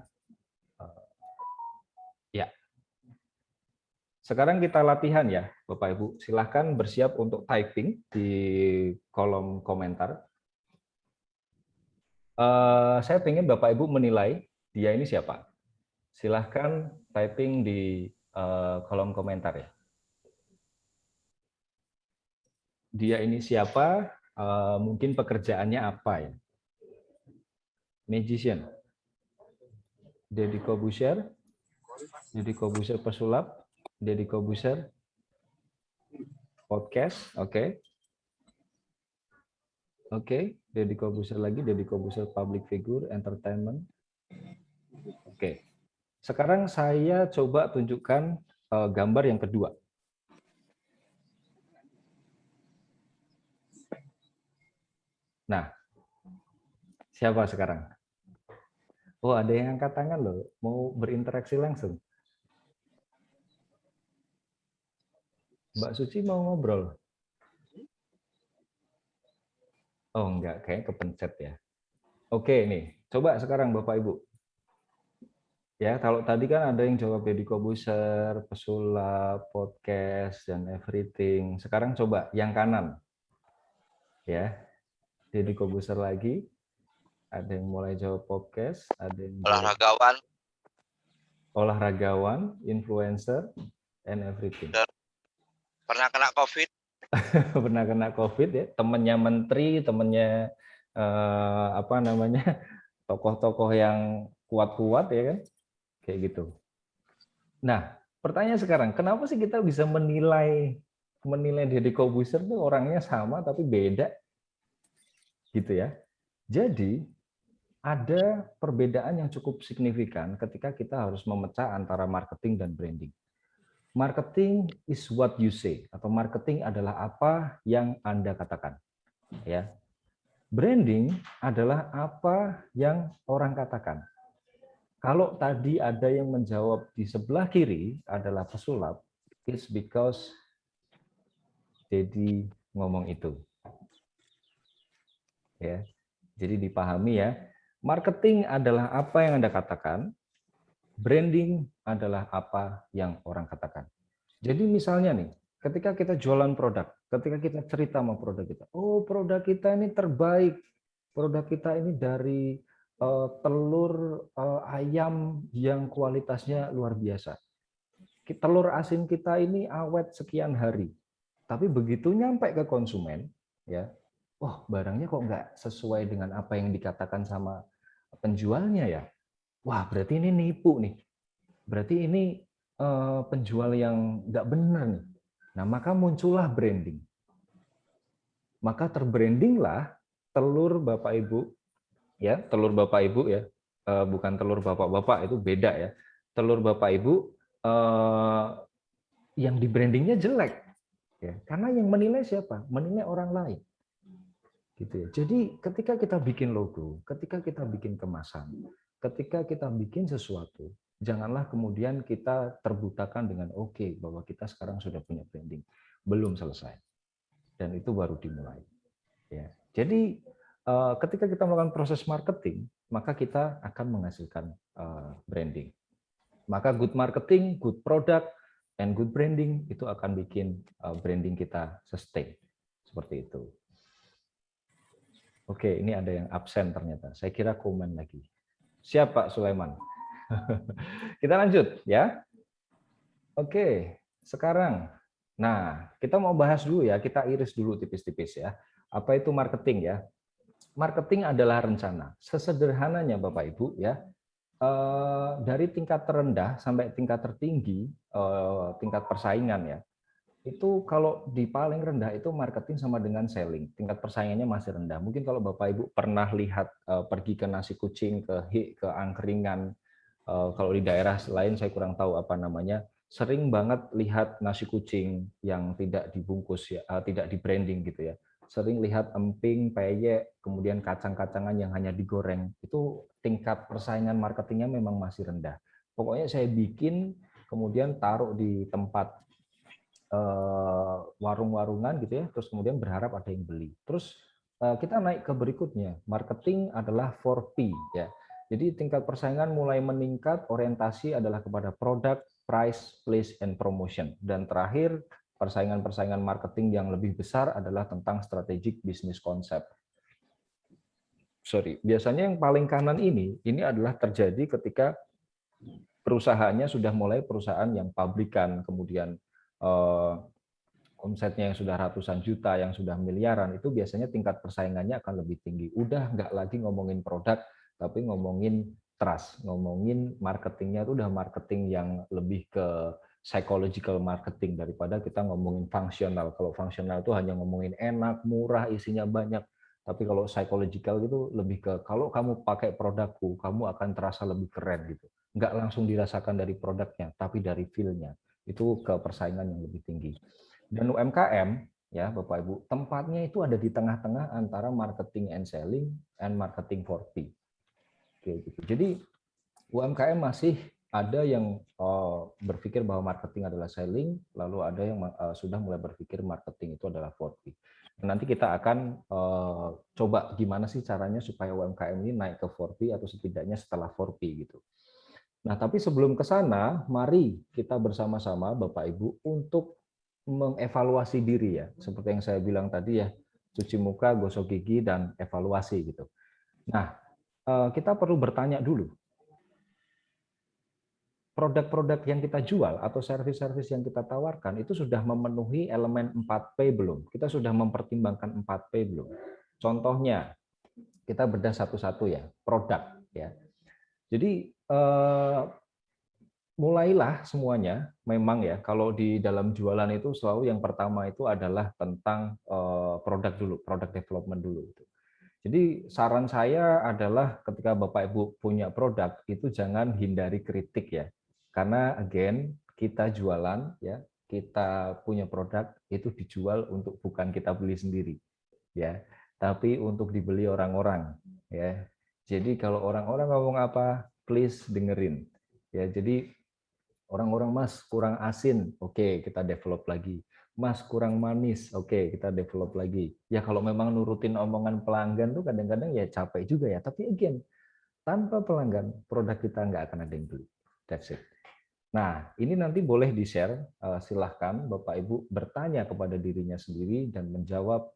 Ya. Sekarang kita latihan ya, Bapak Ibu. Silahkan bersiap untuk typing di kolom komentar. Saya ingin Bapak Ibu menilai dia ini siapa. Silahkan typing di kolom komentar ya. Dia ini siapa? Mungkin pekerjaannya apa ya? Magician. Deddy Corbuzier. Deddy Corbuzier pesulap. Deddy Corbuzier podcast. Oke. Oke, Deddy Corbuzier lagi. Deddy Corbuzier public figure, entertainment. Oke. Sekarang saya coba tunjukkan gambar yang kedua. Nah, siapa sekarang? Oh, ada yang angkat tangan loh, mau berinteraksi langsung. Mbak Suci mau ngobrol? Oh, enggak, kayak kepencet ya. Oke, nih. Coba sekarang Bapak Ibu. Ya, kalau tadi kan ada yang jawab Deddy Corbuzier, pesulap, podcast, dan everything. Sekarang coba yang kanan. Ya, Deddy Corbuzier lagi. Ada yang mulai jawab podcast, ada yang jawab Olahragawan, olahragawan, influencer, and everything. pernah kena COVID. Pernah kena COVID ya, temennya menteri, temennya apa namanya, tokoh-tokoh yang kuat-kuat ya kan, kayak gitu. Nah, pertanyaan sekarang, kenapa sih kita bisa menilai Deddy Corbuzier tuh orangnya sama tapi beda, gitu ya? Jadi ada perbedaan yang cukup signifikan ketika kita harus memecah antara marketing dan branding. Marketing is what you say, atau marketing adalah apa yang Anda katakan, ya. Branding adalah apa yang orang katakan. Kalau tadi ada yang menjawab di sebelah kiri adalah pesulap, it's because Dedi ngomong itu. Ya. Jadi dipahami ya, marketing adalah apa yang Anda katakan, branding adalah apa yang orang katakan. Jadi misalnya nih, ketika kita jualan produk, ketika kita cerita sama produk kita, oh produk kita ini terbaik, produk kita ini dari telur ayam yang kualitasnya luar biasa. Telur asin kita ini awet sekian hari. Tapi begitu nyampe ke konsumen, ya, wah barangnya kok nggak sesuai dengan apa yang dikatakan sama penjualnya ya. Wah berarti ini nipu nih. Berarti ini penjual yang nggak benar nih. Nah maka muncullah branding. Maka terbrandinglah telur Bapak Ibu, ya telur Bapak Ibu ya, bukan telur Bapak-bapak, itu beda ya. Telur Bapak Ibu yang di brandingnya jelek, ya karena yang menilai siapa? Menilai orang lain. Gitu ya. Jadi ketika kita bikin logo, ketika kita bikin kemasan, ketika kita bikin sesuatu, janganlah kemudian kita terbutakan dengan oke, bahwa kita sekarang sudah punya branding. Belum selesai. Dan itu baru dimulai. Ya. Jadi ketika kita melakukan proses marketing, maka kita akan menghasilkan branding. Maka good marketing, good product, and good branding itu akan bikin branding kita sustain. Seperti itu. Oke, ini ada yang absen ternyata. Saya kira komen lagi. Siap Pak Sulaiman. Kita lanjut ya. Oke, sekarang. Nah, kita mau bahas dulu ya, kita iris dulu tipis-tipis ya. Apa itu marketing ya? Marketing adalah rencana. Sesederhananya Bapak Ibu ya, dari tingkat terendah sampai tingkat tertinggi, tingkat persaingan ya. Itu kalau di paling rendah itu marketing sama dengan selling. Tingkat persaingannya masih rendah. Mungkin kalau Bapak Ibu pernah lihat pergi ke nasi kucing, ke angkringan, kalau di daerah lain saya kurang tahu apa namanya, sering banget lihat nasi kucing yang tidak dibungkus ya, tidak di branding gitu ya. Sering lihat emping, peyek, kemudian kacang-kacangan yang hanya digoreng. Itu tingkat persaingan marketingnya memang masih rendah. Pokoknya saya bikin, kemudian taruh di tempat warung-warungan gitu ya, terus kemudian berharap ada yang beli. Terus kita naik ke berikutnya, marketing adalah 4P ya. Jadi tingkat persaingan mulai meningkat, orientasi adalah kepada produk, price, place, and promotion. Dan terakhir, persaingan-persaingan marketing yang lebih besar adalah tentang strategic business concept. Biasanya yang paling kanan ini adalah terjadi ketika perusahaannya sudah mulai perusahaan yang pabrikan, kemudian omsetnya yang sudah ratusan juta, yang sudah miliaran, itu biasanya tingkat persaingannya akan lebih tinggi. Udah nggak lagi ngomongin produk, tapi ngomongin trust, ngomongin marketingnya itu udah marketing yang lebih ke psychological marketing daripada kita ngomongin fungsional. Kalau fungsional itu hanya ngomongin enak, murah, isinya banyak. Tapi kalau psychological itu lebih ke kalau kamu pakai produkku, kamu akan terasa lebih keren gitu. Nggak langsung dirasakan dari produknya, tapi dari feel-nya. Itu ke persaingan yang lebih tinggi. Dan UMKM, ya Bapak Ibu, tempatnya itu ada di tengah-tengah antara marketing and selling and marketing 4P. Oke, gitu. Jadi UMKM masih ada yang berpikir bahwa marketing adalah selling, lalu ada yang sudah mulai berpikir marketing itu adalah 4P. Nanti kita akan coba gimana sih caranya supaya UMKM ini naik ke 4P atau setidaknya setelah 4P gitu. Nah, tapi sebelum ke sana, mari kita bersama-sama Bapak Ibu untuk mengevaluasi diri ya. Seperti yang saya bilang tadi ya, cuci muka, gosok gigi, dan evaluasi gitu. Nah, kita perlu bertanya dulu, produk-produk yang kita jual atau servis-servis yang kita tawarkan itu sudah memenuhi elemen 4P belum? Kita sudah mempertimbangkan 4P belum? Contohnya, kita bedah satu-satu ya, produk ya. Jadi mulailah semuanya, memang ya, kalau di dalam jualan itu selalu yang pertama itu adalah tentang produk dulu, produk development dulu. Jadi saran saya adalah ketika Bapak Ibu punya produk itu jangan hindari kritik ya. Karena again kita jualan ya, kita punya produk itu dijual untuk bukan kita beli sendiri ya, tapi untuk dibeli orang-orang ya. Jadi kalau orang-orang ngomong apa, please dengerin. Ya, jadi orang-orang Mas kurang asin, oke kita develop lagi. Mas kurang manis, oke kita develop lagi. Ya kalau memang nurutin omongan pelanggan tuh kadang-kadang ya capek juga ya. Tapi again, tanpa pelanggan produk kita nggak akan ada yang beli. That's it. Nah ini nanti boleh di-share, silahkan Bapak Ibu bertanya kepada dirinya sendiri dan menjawab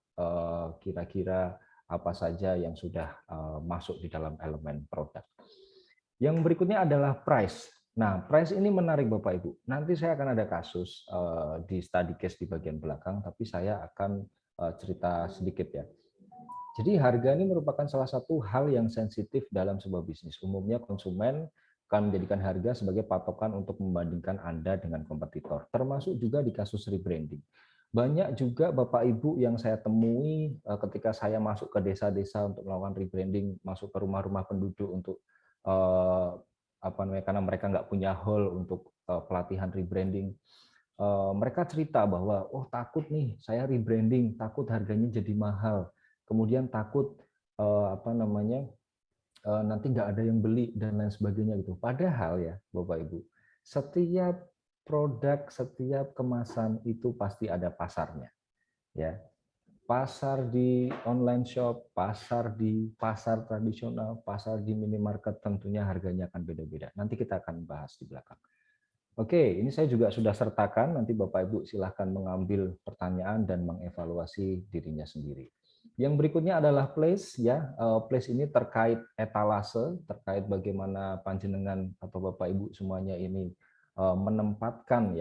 kira-kira apa saja yang sudah masuk di dalam elemen produk. Yang berikutnya adalah price. Nah, price ini menarik Bapak Ibu. Nanti saya akan ada kasus di study case di bagian belakang, tapi saya akan cerita sedikit ya. Jadi harga ini merupakan salah satu hal yang sensitif dalam sebuah bisnis. Umumnya konsumen akan menjadikan harga sebagai patokan untuk membandingkan Anda dengan kompetitor, termasuk juga di kasus rebranding. Banyak juga Bapak Ibu yang saya temui ketika saya masuk ke desa-desa untuk melakukan rebranding, masuk ke rumah-rumah penduduk untuk karena mereka nggak punya hall untuk pelatihan rebranding. Mereka cerita bahwa takut nih saya rebranding, takut harganya jadi mahal, kemudian takut nanti nggak ada yang beli dan lain sebagainya gitu. Padahal ya Bapak Ibu, setiap produk, setiap kemasan itu pasti ada pasarnya ya. Pasar di online shop, pasar di pasar tradisional, pasar di minimarket tentunya harganya akan beda-beda. Nanti kita akan bahas di belakang. Oke, ini saya juga sudah sertakan, nanti Bapak Ibu silahkan mengambil pertanyaan dan mengevaluasi dirinya sendiri. Yang berikutnya adalah place ya. Place ini terkait etalase, terkait bagaimana panjenengan atau Bapak Ibu semuanya ini menempatkan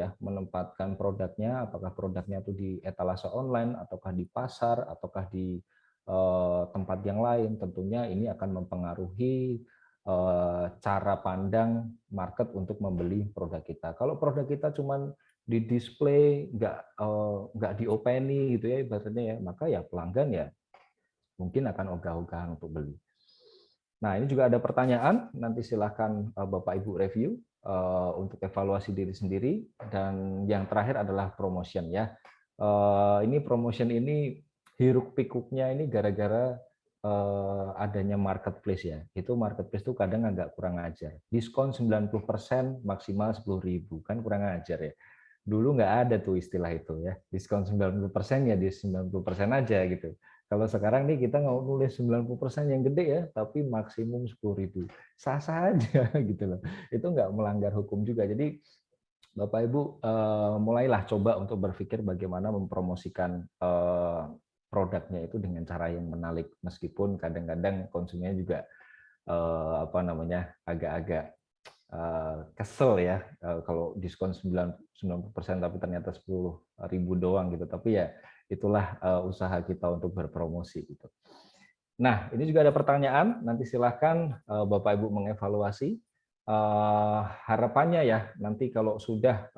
produknya, apakah produknya itu di etalase online ataukah di pasar ataukah di tempat yang lain. Tentunya ini akan mempengaruhi cara pandang market untuk membeli produk kita. Kalau produk kita cuman di display, nggak diopeni gitu ya ibaratnya ya, maka ya pelanggan ya mungkin akan ogah-ogahan untuk beli. Nah ini juga ada pertanyaan, nanti silahkan Bapak Ibu review untuk evaluasi diri sendiri. Dan yang terakhir adalah promotion ya. Ini promotion ini hiruk pikuknya ini gara-gara adanya marketplace ya. Itu marketplace itu kadang agak kurang ajar. Diskon 90% maksimal 10.000 kan kurang ajar ya. Dulu nggak ada tuh istilah itu ya. Diskon 90% ya di 90% aja gitu. Kalau sekarang nih kita nggak nulis 90% yang gede ya, tapi maksimum 10.000. Sah-sah aja gitu loh. Itu nggak melanggar hukum juga. Jadi Bapak Ibu mulailah coba untuk berpikir bagaimana mempromosikan produknya itu dengan cara yang menarik, meskipun kadang-kadang konsumennya juga agak-agak kesel ya kalau diskon 90% tapi ternyata 10.000 doang gitu. Tapi ya itulah usaha kita untuk berpromosi gitu. Nah, ini juga ada pertanyaan, nanti silahkan Bapak Ibu mengevaluasi. Harapannya ya nanti kalau sudah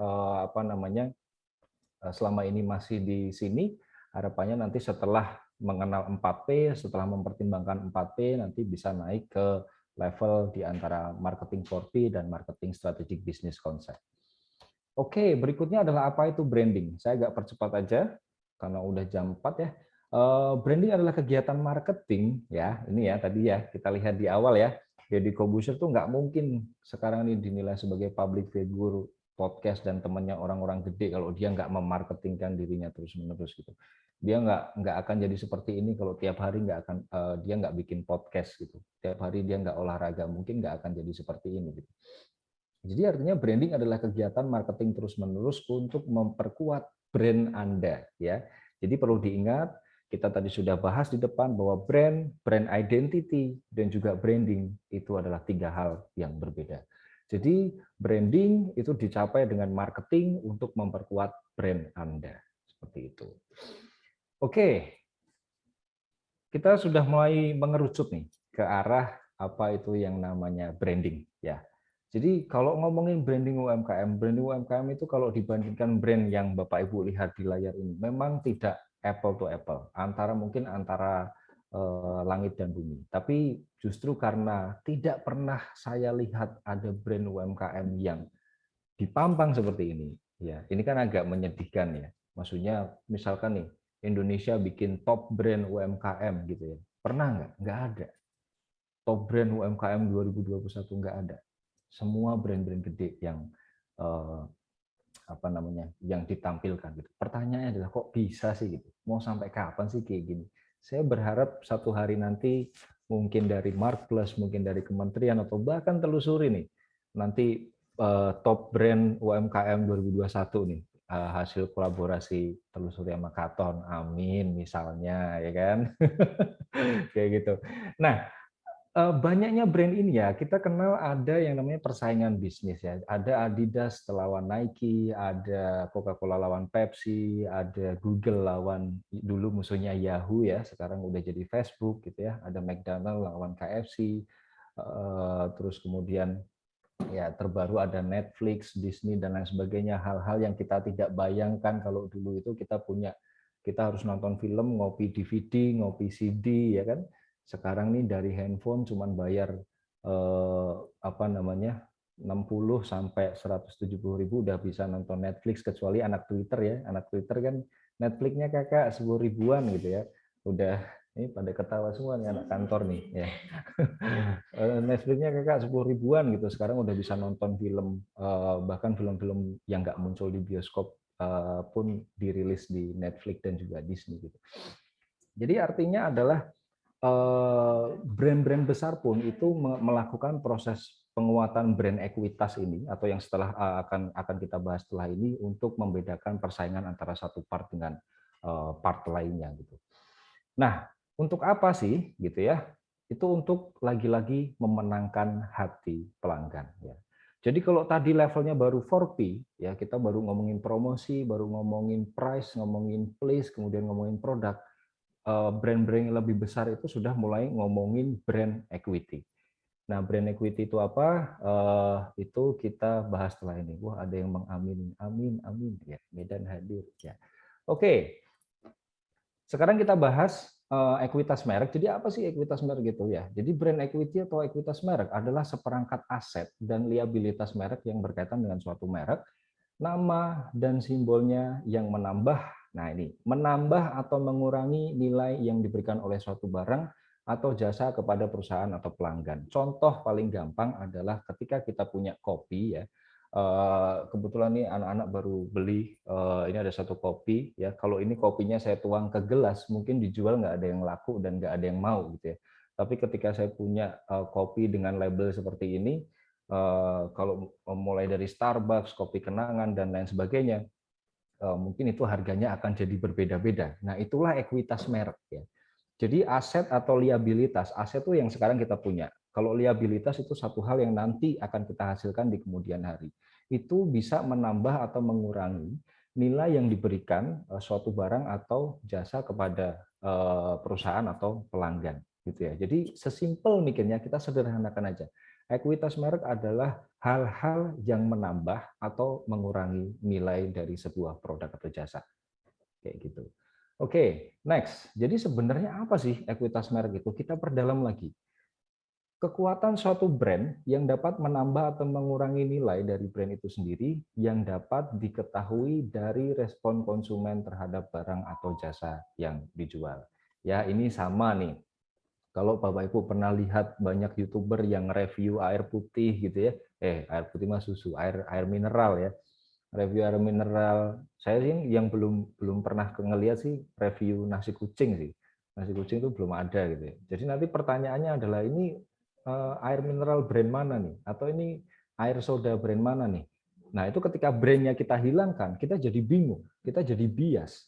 selama ini masih di sini, harapannya nanti setelah mengenal 4P, setelah mempertimbangkan 4P, nanti bisa naik ke level di antara marketing 4P dan marketing strategic business concept. Oke, berikutnya adalah apa itu branding. Saya agak percepat aja karena udah jam 4 ya. Branding adalah kegiatan marketing ya. Ini ya tadi ya kita lihat di awal ya. Deddy Corbuzier tuh nggak mungkin sekarang ini dinilai sebagai public figure, podcast dan temannya orang-orang gede kalau dia nggak memarketingkan dirinya terus-menerus gitu. Dia nggak akan jadi seperti ini kalau tiap hari dia nggak bikin podcast gitu. Tiap hari dia nggak olahraga, mungkin nggak akan jadi seperti ini gitu. Jadi artinya branding adalah kegiatan marketing terus-menerus untuk memperkuat brand Anda, ya. Jadi perlu diingat, kita tadi sudah bahas di depan bahwa brand identity, dan juga branding itu adalah 3 hal yang berbeda. Jadi branding itu dicapai dengan marketing untuk memperkuat brand Anda, seperti itu. Oke, kita sudah mulai mengerucut nih ke arah apa itu yang namanya branding, ya. Jadi kalau ngomongin branding UMKM itu kalau dibandingkan brand yang Bapak Ibu lihat di layar ini, memang tidak apple to apple, mungkin antara langit dan bumi. Tapi justru karena tidak pernah saya lihat ada brand UMKM yang dipampang seperti ini, ya ini kan agak menyedihkan ya. Maksudnya misalkan nih Indonesia bikin top brand UMKM gitu ya, pernah nggak? Nggak ada. Top brand UMKM 2021 nggak ada. Semua brand-brand gede yang yang ditampilkan gitu. Pertanyaannya adalah kok bisa sih gitu? Mau sampai kapan sih kayak gini? Saya berharap satu hari nanti mungkin dari Marketplace, mungkin dari kementerian atau bahkan telusuri nih nanti top brand UMKM 2021 nih, hasil kolaborasi telusuri sama Katon, amin misalnya, ya kan? Kayak gitu. Nah, banyaknya brand ini ya, kita kenal ada yang namanya persaingan bisnis ya. Ada Adidas lawan Nike, ada Coca-Cola lawan Pepsi, ada Google lawan dulu musuhnya Yahoo ya, sekarang udah jadi Facebook gitu ya. Ada McDonald lawan KFC, terus kemudian ya terbaru ada Netflix, Disney dan lain sebagainya. Hal-hal yang kita tidak bayangkan kalau dulu itu kita harus nonton film, ngopi DVD, ngopi CD ya kan. Sekarang nih dari handphone cuman bayar 60 sampai 170.000 udah bisa nonton Netflix, kecuali anak Twitter ya. Anak Twitter kan Netflixnya kakak 10 ribuan gitu ya. Udah ini pada ketawa semua nih anak kantor nih ya. Netflixnya kakak 10 ribuan gitu. Sekarang udah bisa nonton film, bahkan film-film yang nggak muncul di bioskop pun dirilis di Netflix dan juga Disney gitu. Jadi artinya adalah brand-brand besar pun itu melakukan proses penguatan brand ekuitas ini, atau yang setelah akan kita bahas setelah ini, untuk membedakan persaingan antara satu part dengan part lainnya gitu. Nah, untuk apa sih gitu ya? Itu untuk lagi-lagi memenangkan hati pelanggan ya. Jadi kalau tadi levelnya baru 4P ya, kita baru ngomongin promosi, baru ngomongin price, ngomongin place, kemudian ngomongin produk. Brand-brand yang lebih besar itu sudah mulai ngomongin brand equity. Nah, brand equity itu apa? Itu kita bahas setelah ini. Wah, ada yang mengamin, amin, amin. Ya, Medan hadir. Ya. Oke, sekarang kita bahas ekuitas merek. Jadi apa sih ekuitas merek gitu ya? Jadi brand equity atau ekuitas merek adalah seperangkat aset dan liabilitas merek yang berkaitan dengan suatu merek, nama dan simbolnya yang menambah. Nah ini, menambah atau mengurangi nilai yang diberikan oleh suatu barang atau jasa kepada perusahaan atau pelanggan. Contoh paling gampang adalah ketika kita punya kopi ya. Kebetulan nih anak-anak baru beli, ini ada satu kopi ya. Kalau ini kopinya saya tuang ke gelas, mungkin dijual nggak ada yang laku dan nggak ada yang mau gitu ya. Tapi ketika saya punya kopi dengan label seperti ini, kalau mulai dari Starbucks, kopi kenangan dan lain sebagainya, mungkin itu harganya akan jadi berbeda-beda. Nah, itulah ekuitas merek ya. Jadi aset atau liabilitas, aset itu yang sekarang kita punya. Kalau liabilitas itu satu hal yang nanti akan kita hasilkan di kemudian hari. Itu bisa menambah atau mengurangi nilai yang diberikan suatu barang atau jasa kepada perusahaan atau pelanggan gitu ya. Jadi sesimpel mikirnya, kita sederhanakan aja. Ekuitas merek adalah hal-hal yang menambah atau mengurangi nilai dari sebuah produk atau jasa. Kayak gitu. Oke, next. Jadi sebenarnya apa sih ekuitas merek itu? Kita perdalam lagi. Kekuatan suatu brand yang dapat menambah atau mengurangi nilai dari brand itu sendiri yang dapat diketahui dari respon konsumen terhadap barang atau jasa yang dijual. Ya, ini sama nih. Kalau Bapak Ibu pernah lihat banyak YouTuber yang review air putih gitu ya. Air putih mah susu, air mineral ya. Review air mineral. Saya sih yang belum pernah ngeliat sih review nasi kucing sih. Nasi kucing itu belum ada gitu ya. Jadi nanti pertanyaannya adalah ini air mineral brand mana nih? Atau ini air soda brand mana nih? Nah, itu ketika brandnya kita hilangkan, kita jadi bingung, kita jadi bias.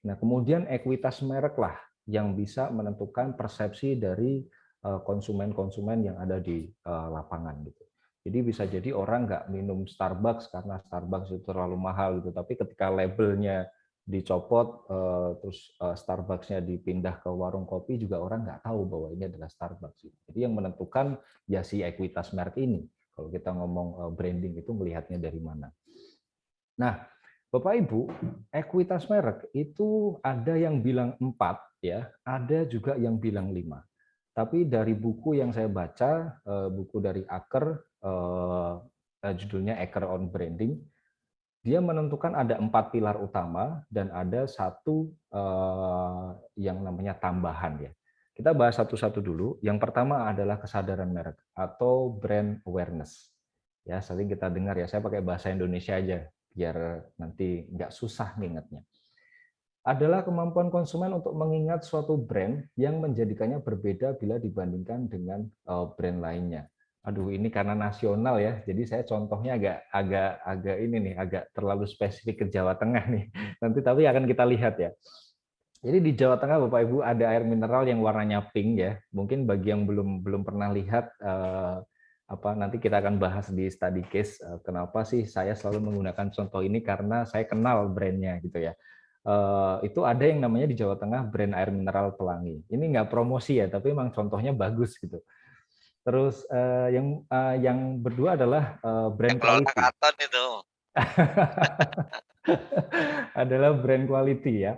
Nah, kemudian ekuitas merek lah yang bisa menentukan persepsi dari konsumen-konsumen yang ada di lapangan gitu. Jadi bisa jadi orang nggak minum Starbucks karena Starbucks itu terlalu mahal gitu, tapi ketika labelnya dicopot, terus Starbucks-nya dipindah ke warung kopi juga orang nggak tahu bahwa ini adalah Starbucks. Jadi yang menentukan ya si ekuitas merek ini. Kalau kita ngomong branding itu melihatnya dari mana. Nah, Bapak Ibu, ekuitas merek itu ada yang bilang 4 ya, ada juga yang bilang 5. Tapi dari buku yang saya baca, buku dari Aker, judulnya Aker on Branding, dia menentukan ada 4 pilar utama dan ada satu yang namanya tambahan ya. Kita bahas satu-satu dulu. Yang pertama adalah kesadaran merek atau brand awareness. Ya, sering kita dengar ya, saya pakai bahasa Indonesia aja biar nanti nggak susah ngingetnya. Adalah kemampuan konsumen untuk mengingat suatu brand yang menjadikannya berbeda bila dibandingkan dengan brand lainnya. Aduh, ini karena nasional ya, jadi saya contohnya agak ini nih, agak terlalu spesifik ke Jawa Tengah nih. Nanti tapi akan kita lihat ya. Jadi di Jawa Tengah Bapak Ibu ada air mineral yang warnanya pink ya. Mungkin bagi yang belum pernah lihat nanti kita akan bahas di study case kenapa sih saya selalu menggunakan contoh ini karena saya kenal brandnya gitu ya. Itu ada yang namanya di Jawa Tengah brand air mineral Pelangi. Ini nggak promosi ya, tapi memang contohnya bagus gitu. Terus yang berdua adalah brand Yang kelola quality. karton itu. Adalah brand quality ya.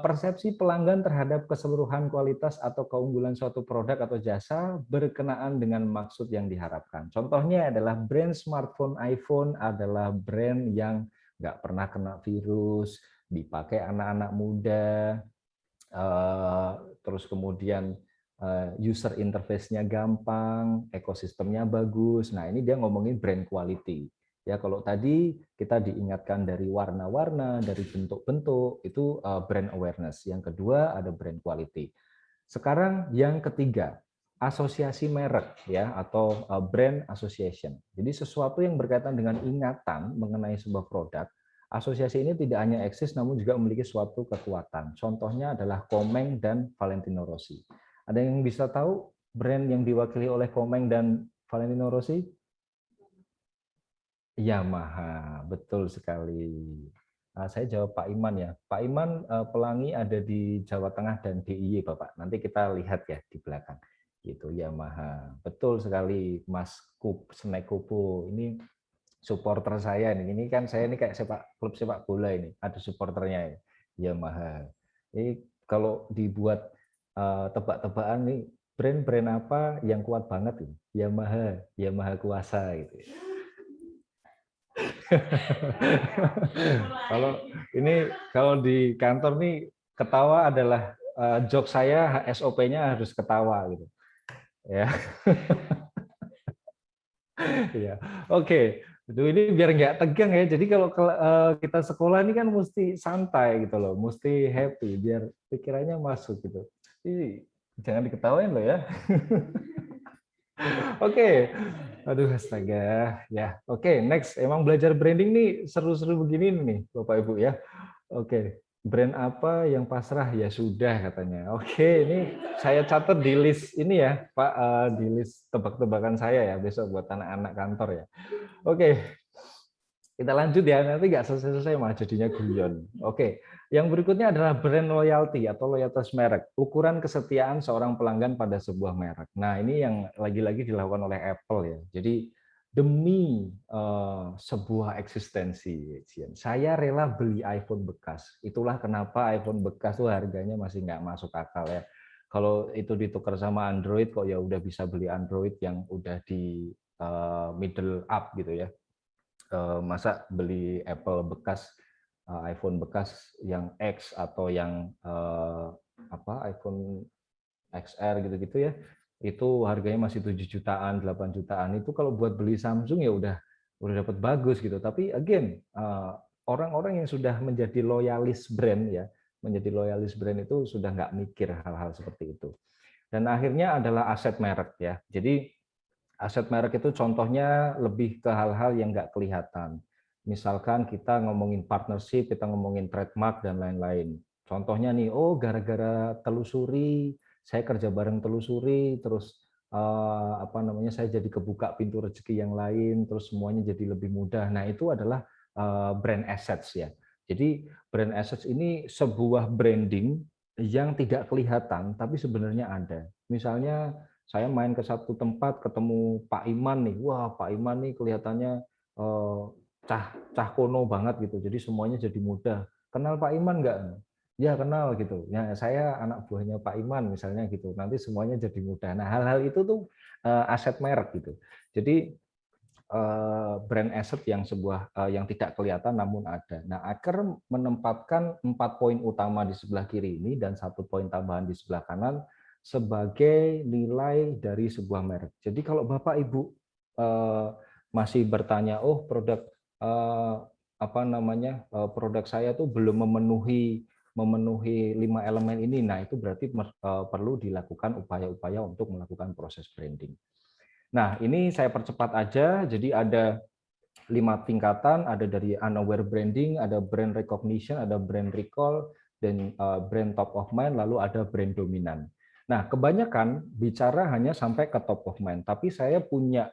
Persepsi pelanggan terhadap keseluruhan kualitas atau keunggulan suatu produk atau jasa berkenaan dengan maksud yang diharapkan. Contohnya adalah brand smartphone iPhone adalah brand yang nggak pernah kena virus, dipakai anak-anak muda, terus kemudian user interface-nya gampang, ekosistemnya bagus. Nah, ini dia ngomongin brand quality. Ya, kalau tadi kita diingatkan dari warna-warna, dari bentuk-bentuk, itu brand awareness. Yang kedua ada brand quality. Sekarang yang ketiga, asosiasi merek ya atau brand association. Jadi sesuatu yang berkaitan dengan ingatan mengenai sebuah produk, asosiasi ini tidak hanya eksis namun juga memiliki suatu kekuatan. Contohnya adalah Komeng dan Valentino Rossi. Ada yang bisa tahu brand yang diwakili oleh Komeng dan Valentino Rossi? Yamaha, betul sekali. Saya jawab Pak Iman ya. Pak Iman, Pelangi ada di Jawa Tengah dan DIY Bapak. Nanti kita lihat ya di belakang. Gitu, Yamaha. Betul sekali Mas Snack Kupu. Ini supporter saya nih. Ini kan saya ini kayak klub sepak bola ini. Ada supporternya ya. Yamaha. Ini kalau dibuat tebak-tebakan nih, brand-brand apa yang kuat banget ini? Yamaha, Yamaha kuasa gitu. Kalau di kantor nih ketawa adalah joke saya, SOP-nya harus ketawa gitu. Ya. Ya. Oke. Ini biar nggak tegang ya. Jadi kalau kita sekolah ini kan mesti santai gitu loh, mesti happy biar pikirannya masuk gitu. Jadi jangan diketawain loh ya. Oke. Aduh astaga. Ya. Oke, next. Emang belajar branding nih seru-seru begini nih, Bapak Ibu ya. Oke. Brand apa yang pasrah? Ya sudah katanya. Oke, ini saya catat di list ini ya, Pak, di list tebak-tebakan saya ya besok buat anak-anak kantor ya. Oke. Kita lanjut ya, nanti nggak selesai-selesai malah jadinya guyon. Oke, yang berikutnya adalah brand loyalty atau loyalitas merek, ukuran kesetiaan seorang pelanggan pada sebuah merek. Nah, ini yang lagi-lagi dilakukan oleh Apple ya. Jadi demi sebuah eksistensi, saya rela beli iPhone bekas. Itulah kenapa iPhone bekas tuh harganya masih nggak masuk akal ya. Kalau itu ditukar sama Android, kok ya udah bisa beli Android yang udah di middle up gitu ya. Masa beli Apple bekas, iPhone bekas yang X atau yang iPhone XR gitu-gitu ya, itu harganya masih 7 jutaan, 8 jutaan. Itu kalau buat beli Samsung ya udah dapat bagus gitu. Tapi again, orang-orang yang sudah menjadi loyalis brand ya, menjadi loyalis brand itu sudah nggak mikir hal-hal seperti itu. Dan akhirnya adalah aset merek ya. Jadi Aset merek itu contohnya lebih ke hal-hal yang nggak kelihatan. Misalkan kita ngomongin partnership, kita ngomongin trademark, dan lain-lain. Contohnya nih, oh gara-gara telusuri, saya kerja bareng telusuri, terus apa namanya, saya jadi kebuka pintu rezeki yang lain, terus semuanya jadi lebih mudah. Nah, itu adalah brand assets ya. Jadi brand assets ini sebuah branding yang tidak kelihatan, tapi sebenarnya ada. Misalnya saya main ke satu tempat ketemu Pak Iman nih, wah Pak Iman nih kelihatannya cah kono banget gitu, jadi semuanya jadi mudah. Kenal Pak Iman nggak? Ya kenal gitu. Ya saya anak buahnya Pak Iman misalnya gitu. Nanti semuanya jadi mudah. Nah hal-hal itu tuh aset merek gitu. Jadi brand asset yang yang tidak kelihatan namun ada. Nah Aker menempatkan 4 poin utama di sebelah kiri ini dan 1 poin tambahan di sebelah kanan sebagai nilai dari sebuah merek. Jadi kalau Bapak Ibu masih bertanya, oh produk apa namanya produk saya tuh belum memenuhi 5 elemen ini, nah itu berarti perlu dilakukan upaya-upaya untuk melakukan proses branding. Nah ini saya percepat aja, jadi ada 5 tingkatan, ada dari unaware branding, ada brand recognition, ada brand recall, dan brand top of mind, lalu ada brand dominan. Nah, kebanyakan bicara hanya sampai ke top of mind, tapi saya punya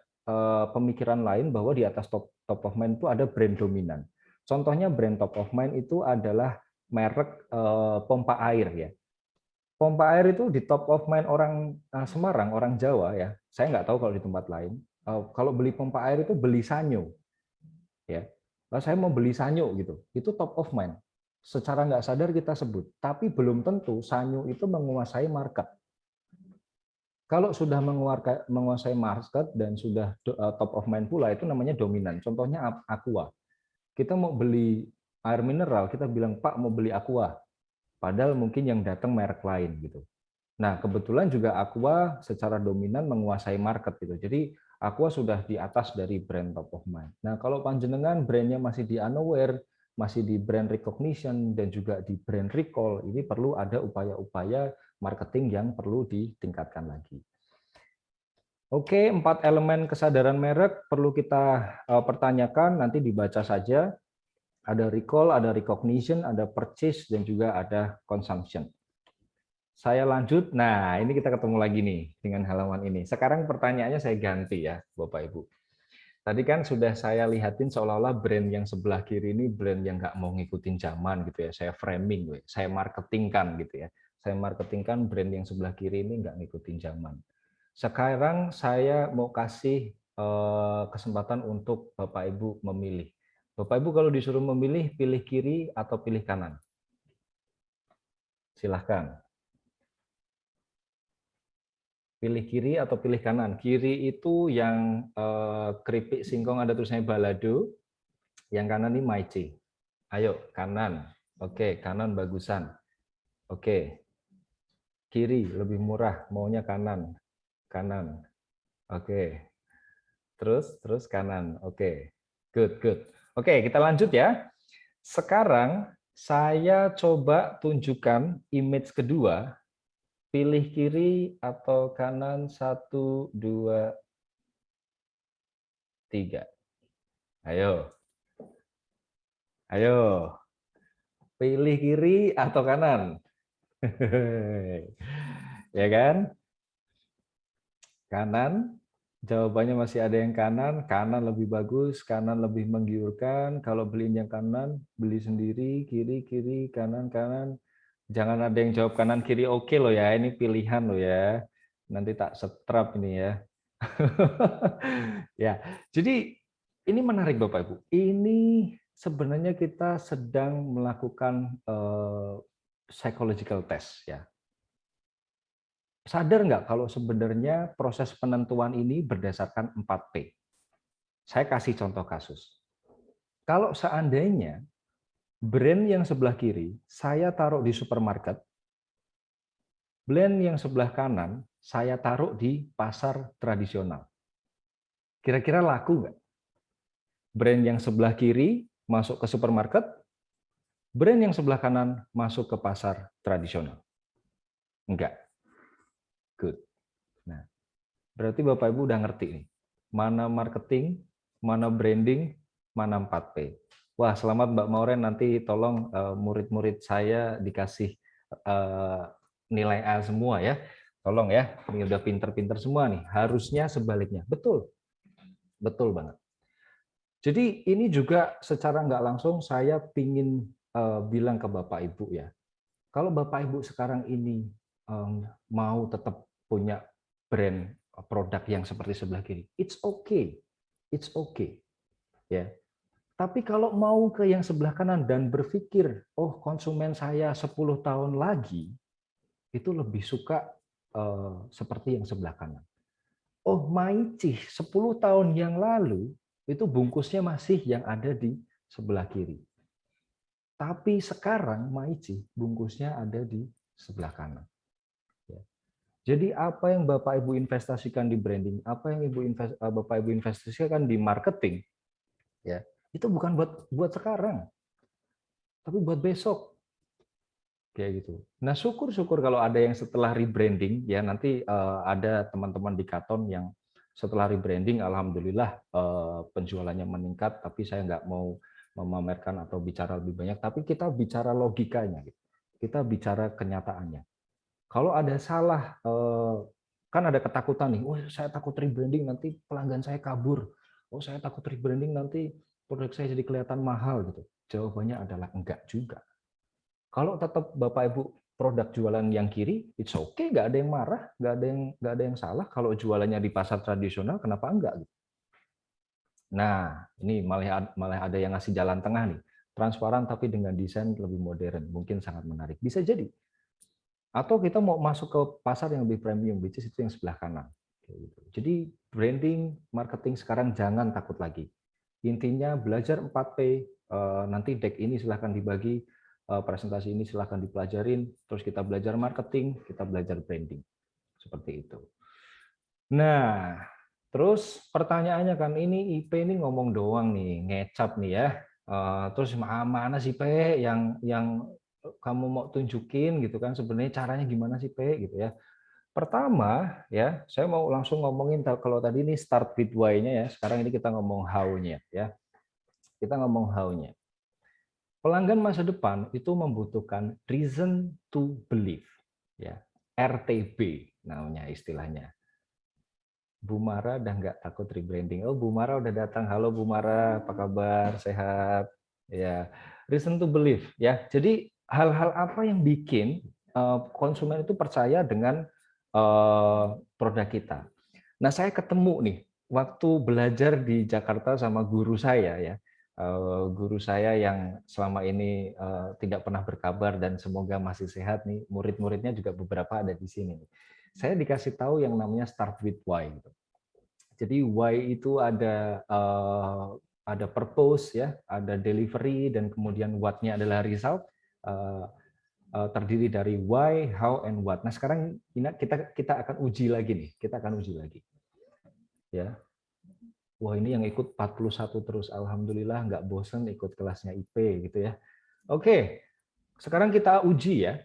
pemikiran lain bahwa di atas top of mind itu ada brand dominan. Contohnya brand top of mind itu adalah merek pompa air ya. Pompa air itu di top of mind orang Semarang, orang Jawa ya. Saya nggak tahu kalau di tempat lain. Kalau beli pompa air itu beli sanyo. Ya, lalu saya mau beli sanyo gitu, itu top of mind. Secara nggak sadar kita sebut, tapi belum tentu sanyo itu menguasai market. Kalau sudah menguasai market dan sudah top of mind pula, itu namanya dominan. Contohnya Aqua. Kita mau beli air mineral, kita bilang Pak mau beli Aqua, padahal mungkin yang datang merek lain gitu. Nah kebetulan juga Aqua secara dominan menguasai market gitu. Jadi Aqua sudah di atas dari brand top of mind. Nah, kalau panjenengan brandnya masih di unaware, masih di brand recognition, dan juga di brand recall, ini perlu ada upaya-upaya marketing yang perlu ditingkatkan lagi. Oke, 4 elemen kesadaran merek perlu kita pertanyakan, nanti dibaca saja. Ada recall, ada recognition, ada purchase, dan juga ada consumption. Saya lanjut. Nah, ini kita ketemu lagi nih dengan halaman ini. Sekarang pertanyaannya saya ganti ya, Bapak Ibu. Tadi kan sudah saya lihatin seolah-olah brand yang sebelah kiri ini brand yang nggak mau ngikutin zaman gitu ya. Saya framing, saya marketingkan gitu ya. Saya marketingkan brand yang sebelah kiri ini nggak ngikutin zaman. Sekarang saya mau kasih kesempatan untuk Bapak Ibu memilih. Bapak Ibu kalau disuruh memilih, pilih kiri atau pilih kanan? Silahkan. Pilih kiri atau pilih kanan? Kiri itu yang keripik singkong ada tulisannya balado, yang kanan ini maici. Ayo, kanan. Oke, kanan bagusan. Oke. Kiri lebih murah, maunya kanan. Kanan. Oke. Terus kanan. Oke. Good. Oke, kita lanjut ya. Sekarang saya coba tunjukkan image kedua. Pilih kiri atau kanan, 1, 2, 3. Ayo. Pilih kiri atau kanan? Ya kan? Kanan. Jawabannya masih ada yang kanan. Kanan lebih bagus, kanan lebih menggiurkan. Kalau beliin yang kanan, beli sendiri, kiri, kanan. Jangan ada yang jawab kanan kiri, oke loh ya, ini pilihan loh ya. Nanti tak setrap ini ya. Ya, jadi ini menarik Bapak Ibu. Ini sebenarnya kita sedang melakukan psychological test ya. Sadar nggak kalau sebenarnya proses penentuan ini berdasarkan 4P? Saya kasih contoh kasus. Kalau seandainya brand yang sebelah kiri saya taruh di supermarket, brand yang sebelah kanan saya taruh di pasar tradisional. Kira-kira laku nggak? Brand yang sebelah kiri masuk ke supermarket, brand yang sebelah kanan masuk ke pasar tradisional. Enggak. Good. Nah, berarti Bapak Ibu udah ngerti nih. mana marketing, mana branding, mana 4P. Wah, selamat Mbak Mauren, nanti tolong murid-murid saya dikasih nilai A semua ya. Tolong ya, ini udah pinter-pinter semua nih. Harusnya sebaliknya. Betul. Betul banget. Jadi ini juga secara nggak langsung saya pingin bilang ke Bapak Ibu ya. Kalau Bapak Ibu sekarang ini mau tetap punya brand produk yang seperti sebelah kiri, it's okay. It's okay. Ya. Tapi kalau mau ke yang sebelah kanan dan berpikir, oh konsumen saya 10 tahun lagi, itu lebih suka seperti yang sebelah kanan. Oh Maici 10 tahun yang lalu, itu bungkusnya masih yang ada di sebelah kiri. Tapi sekarang Maici bungkusnya ada di sebelah kanan. Ya. Jadi apa yang Bapak Ibu investasikan di branding, apa yang Bapak Ibu investasikan di marketing, ya itu bukan buat sekarang, tapi buat besok. Kayak gitu. Nah, syukur-syukur kalau ada yang setelah rebranding, ya nanti ada teman-teman di Katon yang setelah rebranding, alhamdulillah penjualannya meningkat, tapi saya nggak mau memamerkan atau bicara lebih banyak, tapi kita bicara logikanya, gitu. Kita bicara kenyataannya. Kalau ada salah, kan ada ketakutan nih, oh saya takut rebranding nanti pelanggan saya kabur, oh saya takut rebranding nanti produk saya jadi kelihatan mahal gitu. Jawabannya adalah enggak juga. Kalau tetap Bapak Ibu produk jualan yang kiri, it's okay, nggak ada yang marah, nggak ada yang salah. Kalau jualannya di pasar tradisional, kenapa enggak? Nah, ini malah ada yang ngasih jalan tengah nih, transparan tapi dengan desain lebih modern, mungkin sangat menarik. Bisa jadi. Atau kita mau masuk ke pasar yang lebih premium, which is itu yang sebelah kanan. Jadi branding, marketing sekarang jangan takut lagi. Intinya belajar 4P, nanti deck ini silahkan dibagi, presentasi ini silahkan dipelajarin, terus kita belajar marketing, kita belajar branding. Seperti itu. Nah, terus pertanyaannya kan ini IP ini ngomong doang nih, ngecap nih ya. Terus mana sih P yang kamu mau tunjukin gitu kan, sebenarnya caranya gimana sih P gitu ya. Pertama ya, saya mau langsung ngomongin kalau tadi ini start with why-nya ya, sekarang ini kita ngomong how-nya ya. Kita ngomong how-nya. Pelanggan masa depan itu membutuhkan reason to believe, ya, RTB namanya istilahnya. Bu Mara udah nggak takut rebranding. Oh Bu Mara udah datang. Halo Bu Mara, apa kabar? Sehat? Ya, reason to believe, ya. Jadi hal-hal apa yang bikin konsumen itu percaya dengan produk kita. Nah saya ketemu nih waktu belajar di Jakarta sama guru saya ya. Guru saya yang selama ini tidak pernah berkabar dan semoga masih sehat nih, murid-muridnya juga beberapa ada di sini. Saya dikasih tahu yang namanya start with why. Jadi why itu ada purpose ya, ada delivery dan kemudian what-nya adalah result. Terdiri dari why, how, and what. Nah sekarang kita akan uji lagi nih, kita akan uji lagi. Ya. Wah ini yang ikut 41 terus, alhamdulillah nggak bosen ikut kelasnya IP gitu ya. Oke, sekarang kita uji ya.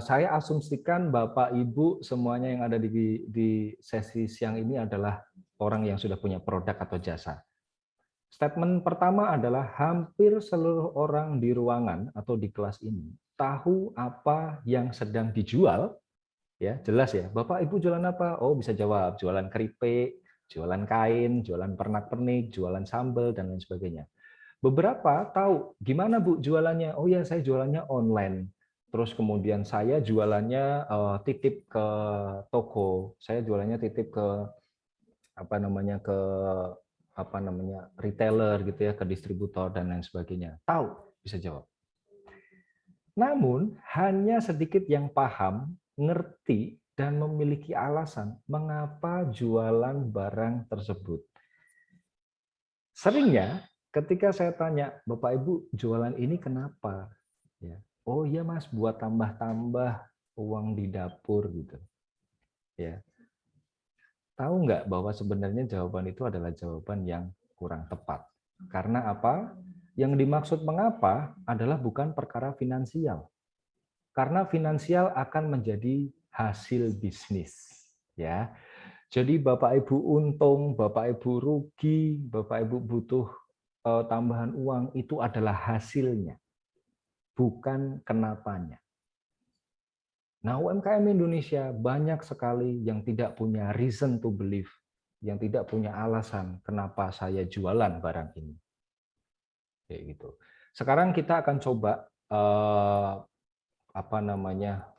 Saya asumsikan Bapak Ibu semuanya yang ada di sesi siang ini adalah orang yang sudah punya produk atau jasa. Statement pertama adalah hampir seluruh orang di ruangan atau di kelas ini tahu apa yang sedang dijual. Ya, jelas ya. Bapak Ibu jualan apa? Oh, bisa jawab, jualan keripik, jualan kain, jualan pernak-pernik, jualan sambal, dan lain sebagainya. Beberapa tahu, gimana Bu jualannya? Oh ya, saya jualannya online. Terus kemudian saya jualannya titip ke toko, saya jualannya titip ke retailer gitu ya, ke distributor dan lain sebagainya. Tahu, bisa jawab. Namun, hanya sedikit yang paham, ngerti, dan memiliki alasan mengapa jualan barang tersebut. Seringnya ketika saya tanya, Bapak Ibu jualan ini kenapa? Ya. Oh iya Mas, buat tambah-tambah uang di dapur gitu. Ya. Tahu nggak bahwa sebenarnya jawaban itu adalah jawaban yang kurang tepat. Karena apa? Yang dimaksud mengapa adalah bukan perkara finansial. Karena finansial akan menjadi hasil bisnis, ya. Jadi Bapak Ibu untung, Bapak Ibu rugi, Bapak Ibu butuh tambahan uang, itu adalah hasilnya, bukan kenapanya. Nah, UMKM Indonesia banyak sekali yang tidak punya reason to believe, yang tidak punya alasan kenapa saya jualan barang ini. Kayak gitu. Sekarang kita akan coba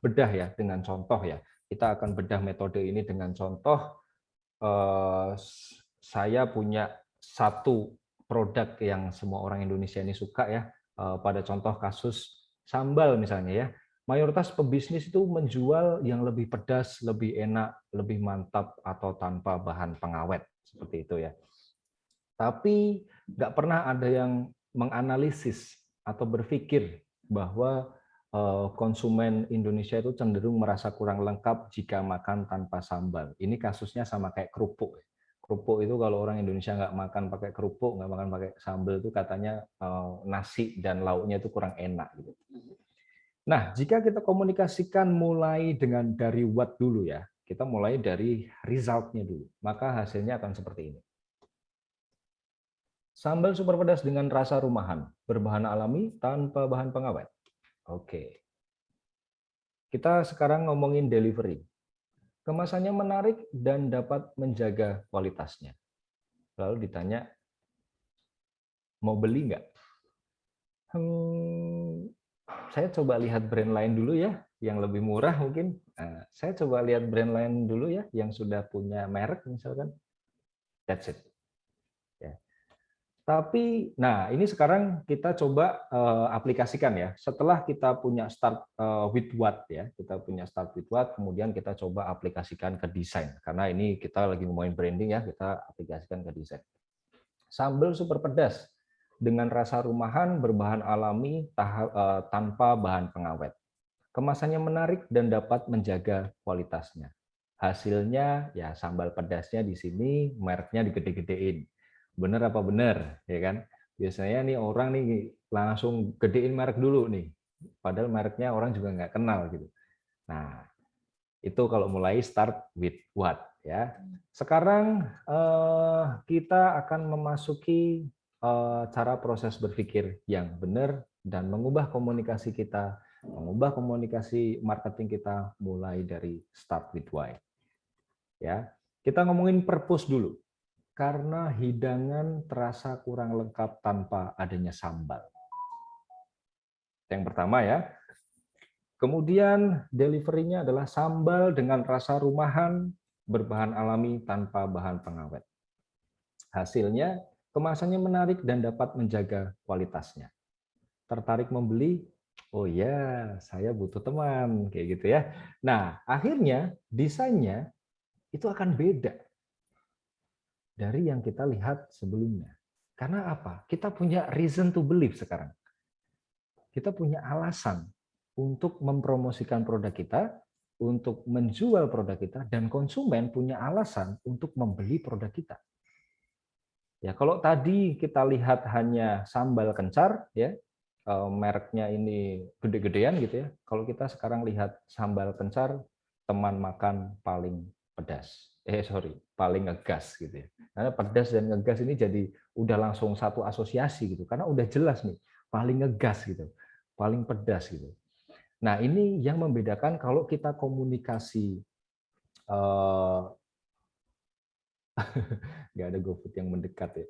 bedah ya dengan contoh ya. Kita akan bedah metode ini dengan contoh. Saya punya satu produk yang semua orang Indonesia ini suka ya. Pada contoh kasus sambal misalnya ya. Mayoritas pebisnis itu menjual yang lebih pedas, lebih enak, lebih mantap, atau tanpa bahan pengawet. Seperti itu ya. Tapi nggak pernah ada yang menganalisis atau berpikir bahwa konsumen Indonesia itu cenderung merasa kurang lengkap jika makan tanpa sambal. Ini kasusnya sama kayak kerupuk. Kerupuk itu kalau orang Indonesia nggak makan pakai kerupuk, nggak makan pakai sambal itu katanya nasi dan lauknya itu kurang enak. Gitu. Nah, jika kita komunikasikan mulai dari what dulu ya, kita mulai dari result-nya dulu, maka hasilnya akan seperti ini. Sambal super pedas dengan rasa rumahan, berbahan alami tanpa bahan pengawet. Oke. Kita sekarang ngomongin delivery. Kemasannya menarik dan dapat menjaga kualitasnya. Lalu ditanya, mau beli nggak? Saya coba lihat brand lain dulu ya, yang lebih murah mungkin. Nah, saya coba lihat brand lain dulu ya, yang sudah punya merek misalkan. That's it. Ya. Tapi, nah ini sekarang kita coba aplikasikan ya. Setelah kita punya start with what ya, kita punya start with what, kemudian kita coba aplikasikan ke desain. Karena ini kita lagi ngomongin branding ya, kita aplikasikan ke desain. Sambal super pedas dengan rasa rumahan, berbahan alami, tanpa bahan pengawet. Kemasannya menarik dan dapat menjaga kualitasnya. Hasilnya ya sambal pedasnya di sini mereknya digede-gedein. Bener apa bener, ya kan? Biasanya nih orang nih langsung gedein merek dulu nih. Padahal mereknya orang juga nggak kenal gitu. Nah, itu kalau mulai start with what ya. Sekarang kita akan memasuki cara proses berpikir yang benar dan mengubah komunikasi kita, mengubah komunikasi marketing kita mulai dari start with why. Ya, kita ngomongin purpose dulu. Karena hidangan terasa kurang lengkap tanpa adanya sambal. Yang pertama ya. Kemudian delivery-nya adalah sambal dengan rasa rumahan, berbahan alami tanpa bahan pengawet. Hasilnya, kemasannya menarik dan dapat menjaga kualitasnya. Tertarik membeli? Oh ya, saya butuh teman, kayak gitu ya. Nah, akhirnya desainnya itu akan beda dari yang kita lihat sebelumnya. Karena apa? Kita punya reason to believe sekarang. Kita punya alasan untuk mempromosikan produk kita, untuk menjual produk kita, dan konsumen punya alasan untuk membeli produk kita. Ya, kalau tadi kita lihat hanya sambal kencar, ya mereknya ini gede-gedean gitu ya. Kalau kita sekarang lihat sambal kencar, teman makan paling pedas. Paling ngegas gitu ya. Karena pedas dan ngegas ini jadi udah langsung satu asosiasi gitu. Karena udah jelas nih, paling ngegas gitu, paling pedas gitu. Nah, ini yang membedakan kalau kita komunikasi, nggak ada GoFood yang mendekat ya.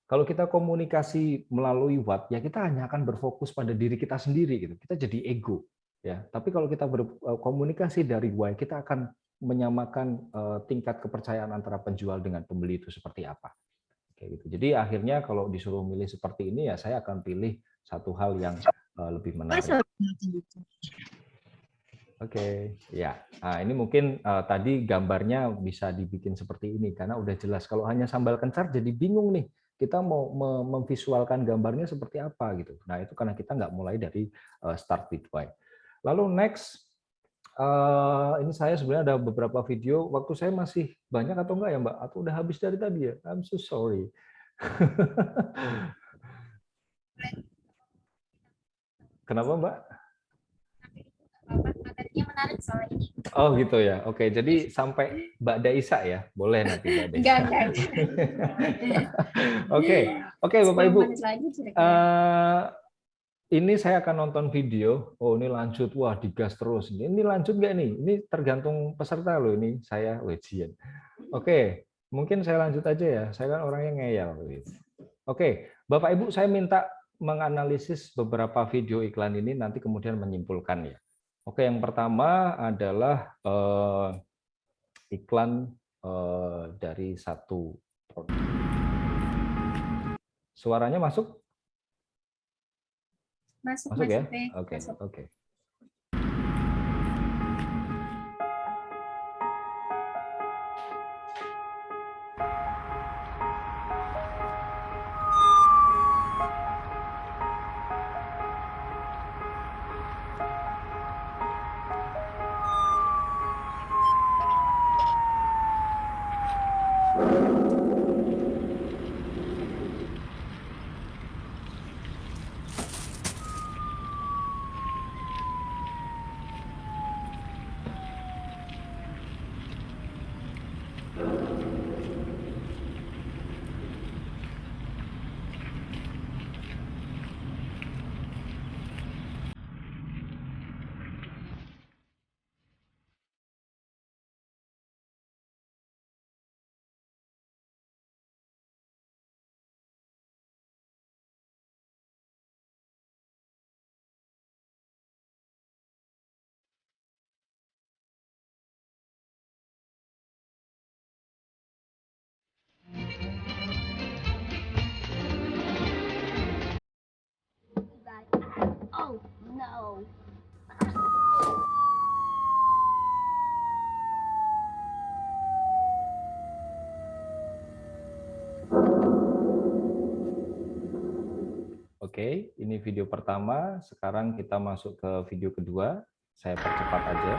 Kalau kita komunikasi melalui what, ya kita hanya akan berfokus pada diri kita sendiri gitu. Kita jadi ego ya. Tapi kalau kita berkomunikasi dari why, kita akan menyamakan tingkat kepercayaan antara penjual dengan pembeli itu seperti apa. Kayak gitu. Jadi akhirnya kalau disuruh milih seperti ini ya saya akan pilih satu hal yang lebih menarik. Oke, ya. Nah, ini mungkin tadi gambarnya bisa dibikin seperti ini karena udah jelas. Kalau hanya sambal kencar jadi bingung nih. Kita mau memvisualkan gambarnya seperti apa gitu. Nah, itu karena kita nggak mulai dari start with why. Lalu next, ini saya sebenarnya ada beberapa video. Waktu saya masih banyak atau enggak ya, Mbak? Atau udah habis dari tadi ya? I'm so sorry. Kenapa, Mbak? topiknya menarik soal ini. Oh gitu ya. Oke, jadi sampai Mbak Daisa ya. Boleh nanti Mbak Daisa. Enggak. Oke, Bapak 10 Ibu. menit lagi kira-kira. Ini saya akan nonton video. Oh, ini lanjut. Wah, digas terus. Ini lanjut nggak nih? Ini tergantung peserta loh. Ini saya wejian. Oke, mungkin saya lanjut aja ya. Saya kan orangnya ngeyel. Oke, Bapak Ibu, saya minta menganalisis beberapa video iklan ini, nanti kemudian menyimpulkan ya. Oke, yang pertama adalah iklan dari satu produk. Suaranya masuk? Masuk ya? Oke. Oke. Oh no. Oke, ini video pertama. Sekarang kita masuk ke video kedua. Saya percepat aja.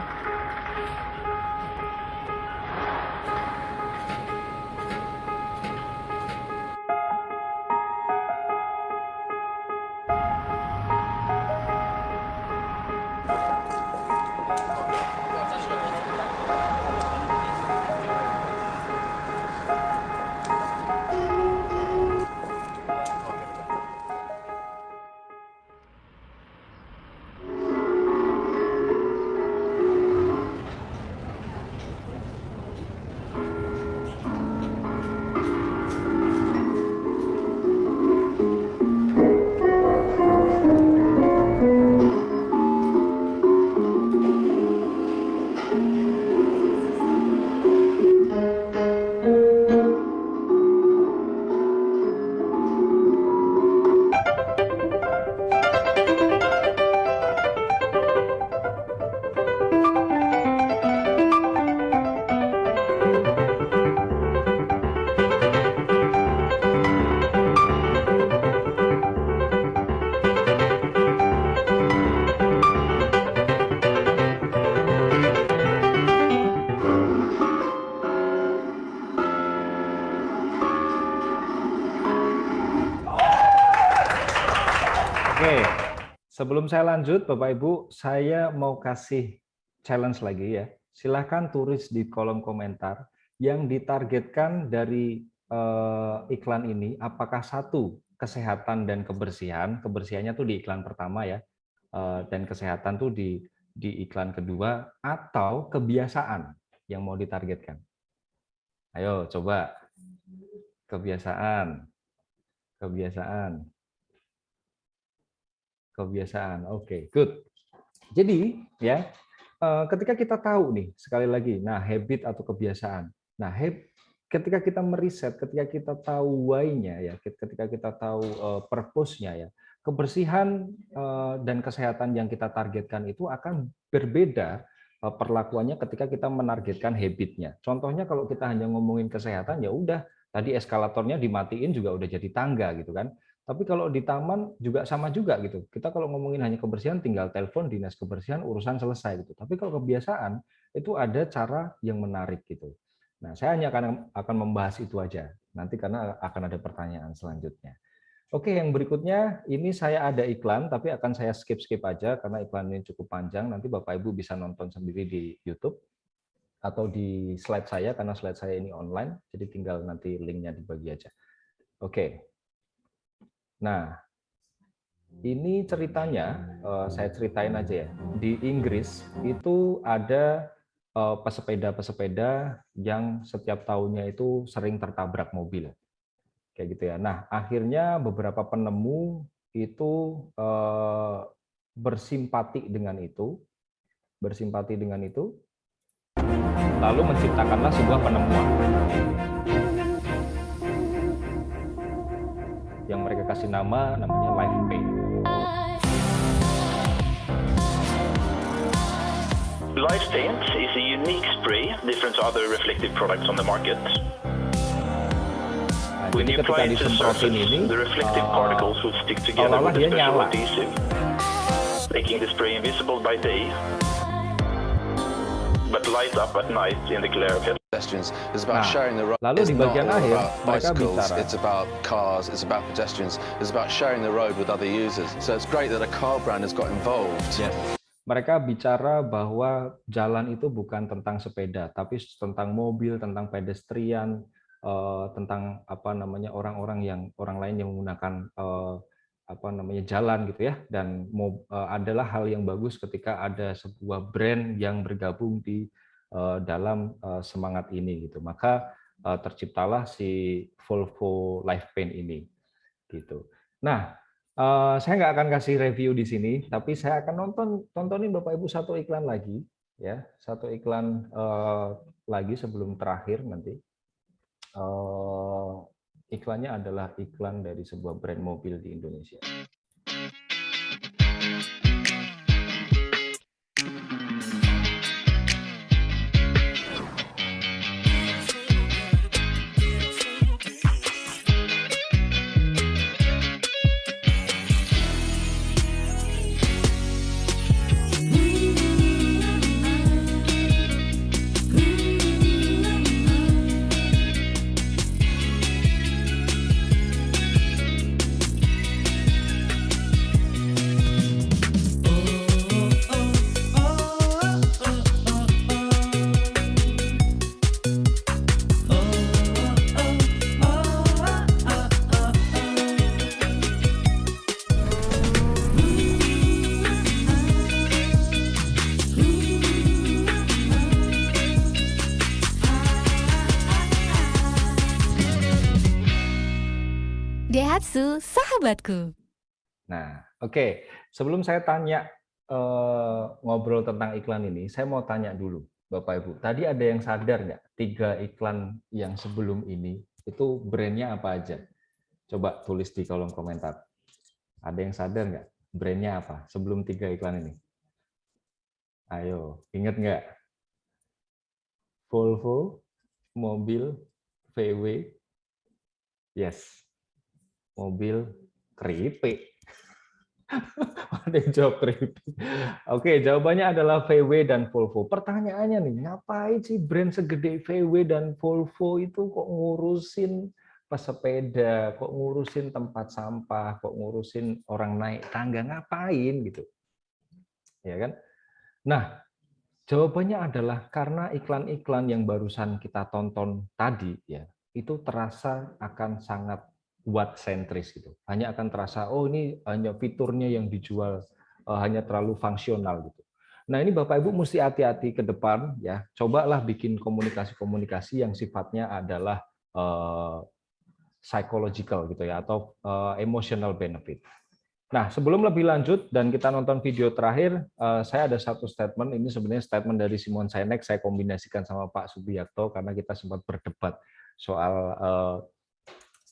Oke, sebelum saya lanjut, Bapak Ibu, saya mau kasih challenge lagi ya. Silahkan tulis di kolom komentar yang ditargetkan dari iklan ini, apakah satu, kesehatan dan kebersihan, kebersihannya tuh di iklan pertama ya, dan kesehatan tuh di iklan kedua, atau kebiasaan yang mau ditargetkan. Ayo coba, kebiasaan. Oke, good. Jadi ya, ketika kita tahu nih, sekali lagi, nah habit atau kebiasaan. Nah, ketika kita meriset, ketika kita tahu why-nya ya, ketika kita tahu purpose-nya ya, kebersihan dan kesehatan yang kita targetkan itu akan berbeda perlakuannya ketika kita menargetkan habit-nya. Contohnya kalau kita hanya ngomongin kesehatan, ya udah tadi eskalatornya dimatiin juga udah jadi tangga gitu kan. Tapi kalau di taman juga sama juga gitu. Kita kalau ngomongin hanya kebersihan tinggal telepon dinas kebersihan urusan selesai gitu. Tapi kalau kebiasaan itu ada cara yang menarik gitu. Nah, saya hanya akan membahas itu aja nanti karena akan ada pertanyaan selanjutnya. Oke, yang berikutnya ini saya ada iklan, tapi akan saya skip aja karena iklan ini cukup panjang. Nanti Bapak Ibu bisa nonton sendiri di YouTube atau di slide saya karena slide saya ini online, jadi tinggal nanti linknya dibagi aja. Oke. Nah, ini ceritanya saya ceritain aja ya. Di Inggris itu ada pesepeda-pesepeda yang setiap tahunnya itu sering tertabrak mobil. Kayak gitu ya. Nah, akhirnya beberapa penemu itu bersimpati dengan itu, lalu menciptakanlah sebuah penemuan yang mereka kasih namanya Life Paint. Life Paint is a unique spray different to other reflective products on the market. Nah, When jadi you ketika apply it to the disemprotin surface, ini, the reflective particles will stick together seolah-olah with a dia special nyala. adhesive, making the spray invisible by day, but light up at night in the glare of it. Pedestrians. It's about Nah, sharing the road. lalu It's di not bagian all akhir, about mereka bicycles, bicara. it's about cars, it's about pedestrians. It's about sharing the road with other users. So it's great that a car brand has got involved. Yes. Mereka bicara bahwa jalan itu bukan tentang sepeda, tapi tentang mobil, tentang pedestrian, tentang apa namanya orang lain yang menggunakan apa namanya jalan gitu ya. Dan adalah hal yang bagus ketika ada sebuah brand yang bergabung di dalam semangat ini gitu. Maka terciptalah si Volvo Life Paint ini gitu. Nah, saya nggak akan kasih review di sini, tapi saya akan tontonin Bapak Ibu satu iklan lagi, ya, satu iklan lagi sebelum terakhir nanti. Iklannya adalah iklan dari sebuah brand mobil di Indonesia. Daihatsu, sahabatku. Nah, oke. Sebelum saya tanya ngobrol tentang iklan ini, saya mau tanya dulu, Bapak Ibu. Tadi ada yang sadar nggak? 3 iklan yang sebelum ini itu brandnya apa aja? Coba tulis di kolom komentar. Ada yang sadar nggak? Brandnya apa sebelum 3 iklan ini? Ayo, ingat nggak? Volvo, mobil, VW, yes. Mobil keripik. Ada yang jawab keripik. Oke, jawabannya adalah VW dan Volvo. Pertanyaannya nih, ngapain sih brand segede VW dan Volvo itu kok ngurusin pesepeda, kok ngurusin tempat sampah, kok ngurusin orang naik tangga, ngapain gitu? Ya kan? Nah, jawabannya adalah karena iklan-iklan yang barusan kita tonton tadi ya, itu terasa akan sangat buat sentris gitu. Hanya akan terasa, oh ini hanya fiturnya yang dijual hanya terlalu fungsional gitu. Nah ini Bapak Ibu mesti hati-hati ke depan ya. Cobalah bikin komunikasi-komunikasi yang sifatnya adalah psychological gitu ya, atau emotional benefit. Nah sebelum lebih lanjut dan kita nonton video terakhir, saya ada satu statement. Ini sebenarnya statement dari Simon Sinek. Saya kombinasikan sama Pak Subiakto karena kita sempat berdebat soal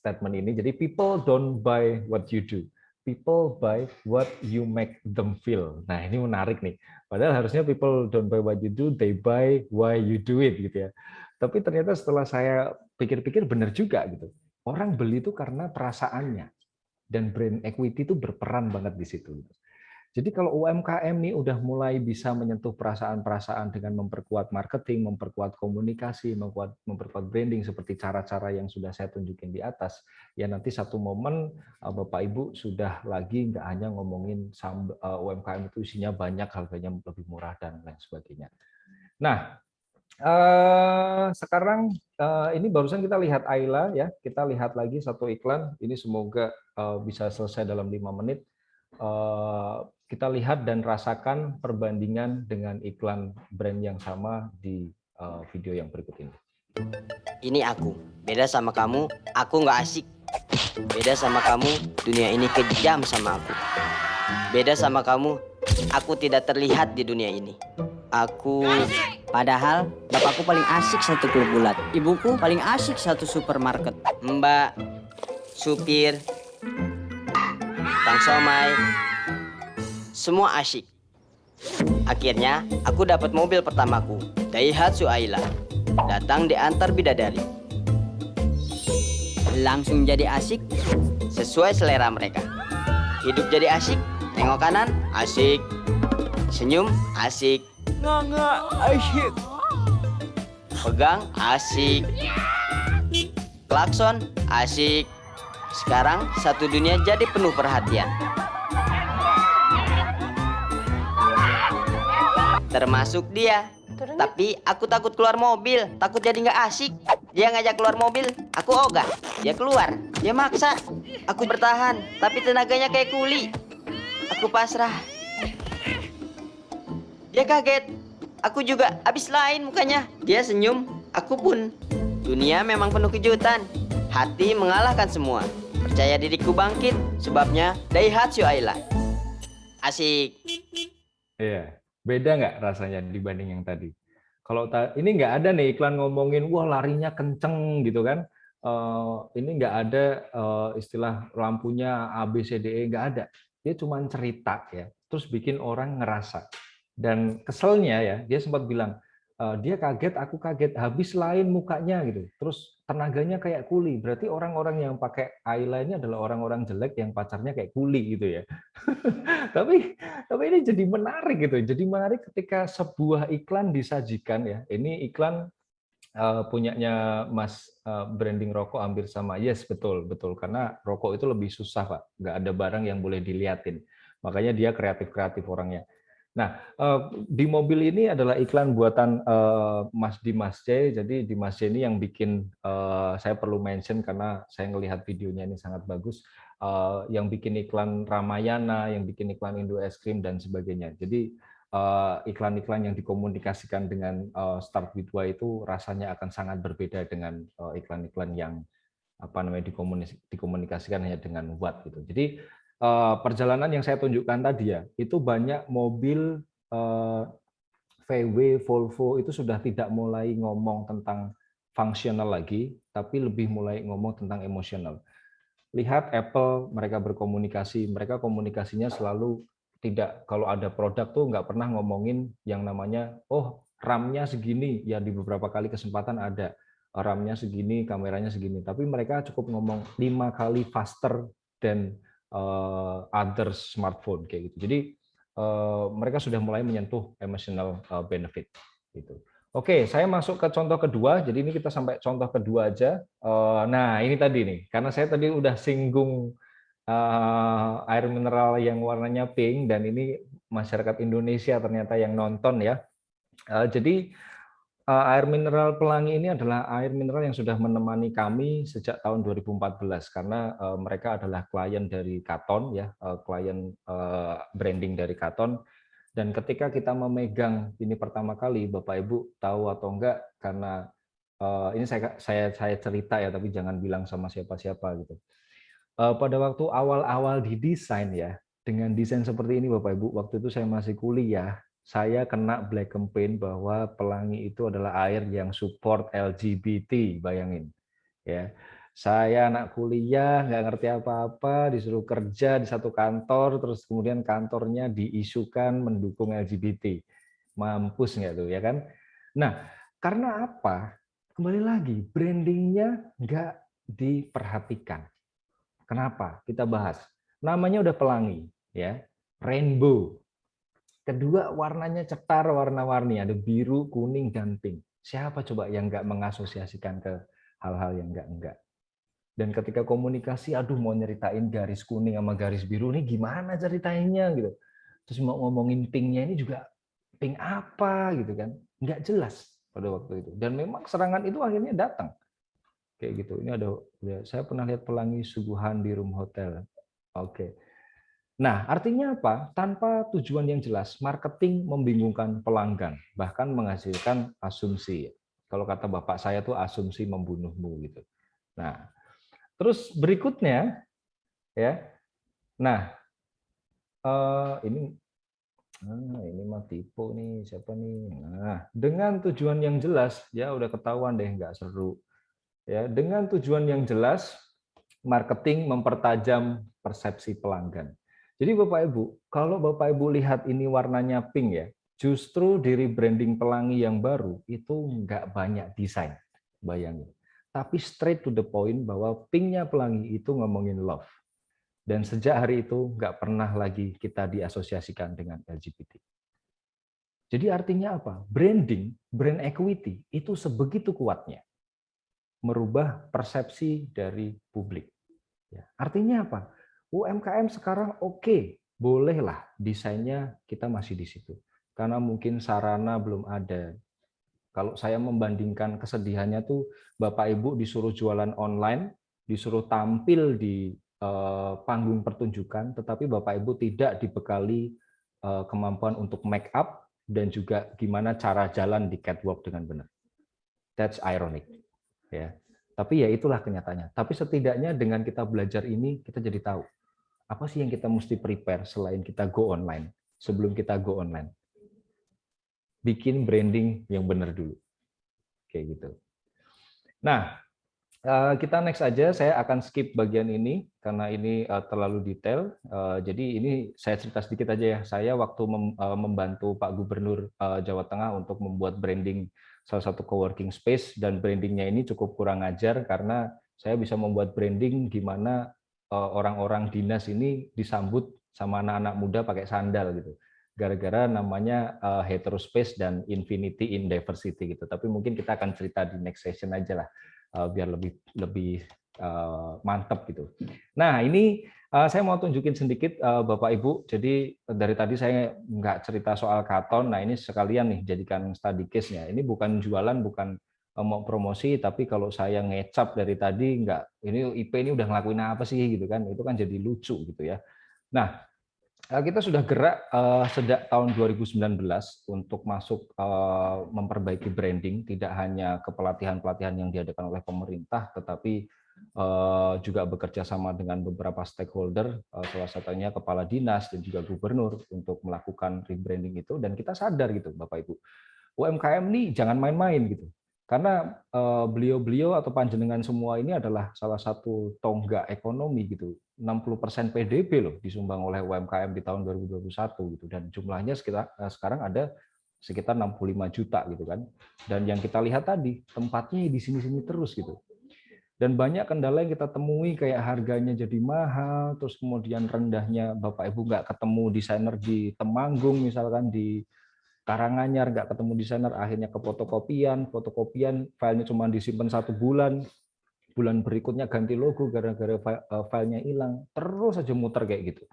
statement ini. Jadi people don't buy what you do, people buy what you make them feel. Nah ini menarik nih. Padahal harusnya people don't buy what you do, they buy why you do it gitu ya. Tapi ternyata setelah saya pikir-pikir benar juga gitu. Orang beli itu karena perasaannya, dan brand equity itu berperan banget di situ. Jadi kalau UMKM nih udah mulai bisa menyentuh perasaan-perasaan dengan memperkuat marketing, memperkuat komunikasi, memperkuat branding seperti cara-cara yang sudah saya tunjukin di atas, ya nanti satu momen Bapak Ibu sudah lagi nggak hanya ngomongin UMKM itu isinya banyak, harganya lebih murah dan lain sebagainya. Nah, sekarang ini barusan kita lihat Ayla ya, kita lihat lagi satu iklan. Ini semoga bisa selesai dalam 5 menit. Kita lihat dan rasakan perbandingan dengan iklan brand yang sama di video yang berikut ini. Ini aku, beda sama kamu, aku nggak asik. Beda sama kamu, dunia ini kejam sama aku. Beda sama kamu, aku tidak terlihat di dunia ini. Aku... Padahal bapakku paling asik satu klub bulat, ibuku paling asik satu supermarket. Mbak, supir, Kang Somai, semua asyik. Akhirnya aku dapat mobil pertamaku, Daihatsu Ayla. Datang diantar bidadari. Langsung jadi asyik sesuai selera mereka. Hidup jadi asyik, tengok kanan asyik, senyum asik, nggak asyik, pegang asik, klakson asik. Sekarang satu dunia jadi penuh perhatian. Termasuk dia. Tapi aku takut keluar mobil, takut jadi nggak asik. Dia ngajak keluar mobil, aku ogah. Dia keluar, dia maksa. Aku bertahan, tapi tenaganya kayak kuli. Aku pasrah. Dia kaget, aku juga habis lain mukanya. Dia senyum, aku pun. Dunia memang penuh kejutan. Hati mengalahkan semua. Percaya diriku bangkit, sebabnya Daihatsu Ayla. Asik. Iya, beda nggak rasanya dibanding yang tadi? Kalau ini nggak ada nih iklan ngomongin wah larinya kenceng gitu kan? Ini nggak ada istilah lampunya A B C D E, nggak ada. Dia cuma cerita ya, terus bikin orang ngerasa. Dan keselnya ya, dia sempat bilang dia kaget, aku kaget, habis lain mukanya gitu. Terus tenaganya kayak kuli. Berarti orang-orang yang pakai Ayla ini adalah orang-orang jelek yang pacarnya kayak kuli gitu ya. tapi ini jadi menarik gitu. Jadi menarik ketika sebuah iklan disajikan ya. Ini iklan punyanya Mas branding rokok hampir sama. Yes, betul karena rokok itu lebih susah, Pak. Nggak ada barang yang boleh diliatin. Makanya dia kreatif orangnya. Nah, di mobil ini adalah iklan buatan Mas Dimas C. Jadi Dimas C ini yang bikin, saya perlu mention karena saya ngelihat videonya ini sangat bagus, yang bikin iklan Ramayana, yang bikin iklan Indo Es Krim dan sebagainya. Jadi iklan-iklan yang dikomunikasikan dengan Start with Why itu rasanya akan sangat berbeda dengan iklan-iklan yang dikomunikasikan hanya dengan What gitu. Jadi perjalanan yang saya tunjukkan tadi ya, itu banyak mobil VW, Volvo itu sudah tidak mulai ngomong tentang fungsional lagi, tapi lebih mulai ngomong tentang emosional. Lihat Apple, mereka berkomunikasi, mereka komunikasinya selalu tidak, kalau ada produk tuh nggak pernah ngomongin yang namanya, oh RAM-nya segini, ya di beberapa kali kesempatan ada, RAM-nya segini, kameranya segini, tapi mereka cukup ngomong 5 kali faster than other smartphone kayak gitu. Jadi mereka sudah mulai menyentuh emotional benefit gitu. Oke, saya masuk ke contoh kedua. Jadi ini kita sampai contoh kedua aja. Nah, ini tadi nih, karena saya tadi udah singgung air mineral yang warnanya pink dan ini masyarakat Indonesia ternyata yang nonton ya. Jadi air mineral Pelangi ini adalah air mineral yang sudah menemani kami sejak tahun 2014 karena mereka adalah klien dari Katon ya, klien branding dari Katon. Dan ketika kita memegang ini pertama kali, Bapak Ibu tahu atau enggak, karena ini saya cerita ya, tapi jangan bilang sama siapa-siapa gitu. Pada waktu awal-awal didesain ya, dengan desain seperti ini Bapak Ibu, waktu itu saya masih kuliah, saya kena black campaign bahwa Pelangi itu adalah air yang support LGBT, bayangin. Ya, saya anak kuliah, nggak ngerti apa-apa, disuruh kerja di satu kantor, terus kemudian kantornya diisukan mendukung LGBT. Mampus nggak tuh, ya kan? Nah, karena apa? Kembali lagi, brandingnya nggak diperhatikan. Kenapa? Kita bahas. Namanya udah Pelangi, ya. rainbow. Kedua, warnanya cetar, warna-warni, ada biru, kuning, dan pink. Siapa coba yang nggak mengasosiasikan ke hal-hal yang enggak? Dan ketika komunikasi, aduh mau nyeritain garis kuning sama garis biru ini gimana ceritainnya gitu. Terus mau ngomongin pinknya ini juga pink apa gitu kan, nggak jelas pada waktu itu. Dan memang serangan itu akhirnya datang kayak gitu. Ini ada, saya pernah lihat pelangi suguhan di room hotel. Oke. Nah, artinya apa? Tanpa tujuan yang jelas, marketing membingungkan pelanggan, bahkan menghasilkan asumsi. Kalau kata bapak saya tuh asumsi membunuhmu gitu. Nah, terus berikutnya ya. Nah, ini mah tipe nih, siapa nih? Nah, dengan tujuan yang jelas, ya udah ketahuan deh nggak seru. Ya, dengan tujuan yang jelas, marketing mempertajam persepsi pelanggan. Jadi Bapak Ibu, kalau Bapak Ibu lihat ini warnanya pink ya, justru di rebranding pelangi yang baru itu nggak banyak desain, bayangin. Tapi straight to the point bahwa pinknya pelangi itu ngomongin love. Dan sejak hari itu nggak pernah lagi kita diasosiasikan dengan LGBT. Jadi artinya apa? Branding, brand equity itu sebegitu kuatnya merubah persepsi dari publik. Ya, artinya apa? UMKM sekarang oke, bolehlah desainnya kita masih di situ. Karena mungkin sarana belum ada. Kalau saya membandingkan kesedihannya tuh Bapak Ibu disuruh jualan online, disuruh tampil di panggung pertunjukan, tetapi Bapak Ibu tidak dibekali kemampuan untuk make up dan juga gimana cara jalan di catwalk dengan benar. That's ironic. Ya. Tapi ya itulah kenyataannya. Tapi setidaknya dengan kita belajar ini, kita jadi tahu apa sih yang kita mesti prepare selain kita go online, sebelum kita go online. Bikin branding yang benar dulu. Kayak gitu. Nah, kita next aja, saya akan skip bagian ini karena ini terlalu detail. Jadi ini saya cerita sedikit aja ya. Saya waktu membantu Pak Gubernur Jawa Tengah untuk membuat branding salah satu coworking space, dan brandingnya ini cukup kurang ajar karena saya bisa membuat branding gimana orang-orang dinas ini disambut sama anak-anak muda pakai sandal gitu. Gara-gara namanya heterospace dan infinity in diversity gitu. Tapi mungkin kita akan cerita di next session aja lah. Biar lebih mantap gitu. Nah ini saya mau tunjukin sedikit Bapak Ibu. Jadi dari tadi saya nggak cerita soal Katon. Nah ini sekalian nih jadikan study case-nya. Ini bukan jualan, bukan mau promosi, tapi kalau saya ngecap dari tadi nggak, ini IP ini udah ngelakuin apa sih gitu kan? Itu kan jadi lucu gitu ya. Nah kita sudah gerak sejak tahun 2019 untuk masuk memperbaiki branding, tidak hanya ke pelatihan-pelatihan yang diadakan oleh pemerintah, tetapi juga bekerja sama dengan beberapa stakeholder, salah satunya kepala dinas dan juga gubernur untuk melakukan rebranding itu. Dan kita sadar gitu, Bapak Ibu, UMKM nih jangan main-main gitu. Karena beliau-beliau atau panjenengan semua ini adalah salah satu tonggak ekonomi gitu. 60% PDB loh disumbang oleh UMKM di tahun 2021 gitu, dan jumlahnya sekarang ada sekitar 65 juta gitu kan. Dan yang kita lihat tadi tempatnya di sini-sini terus gitu. Dan banyak kendala yang kita temui kayak harganya jadi mahal, terus kemudian rendahnya Bapak Ibu nggak ketemu desainer di Temanggung misalkan, di Karanganyar nggak ketemu desainer, akhirnya ke fotokopian filenya cuma disimpan 1 bulan, bulan berikutnya ganti logo gara-gara filenya hilang, terus aja muter kayak gitu.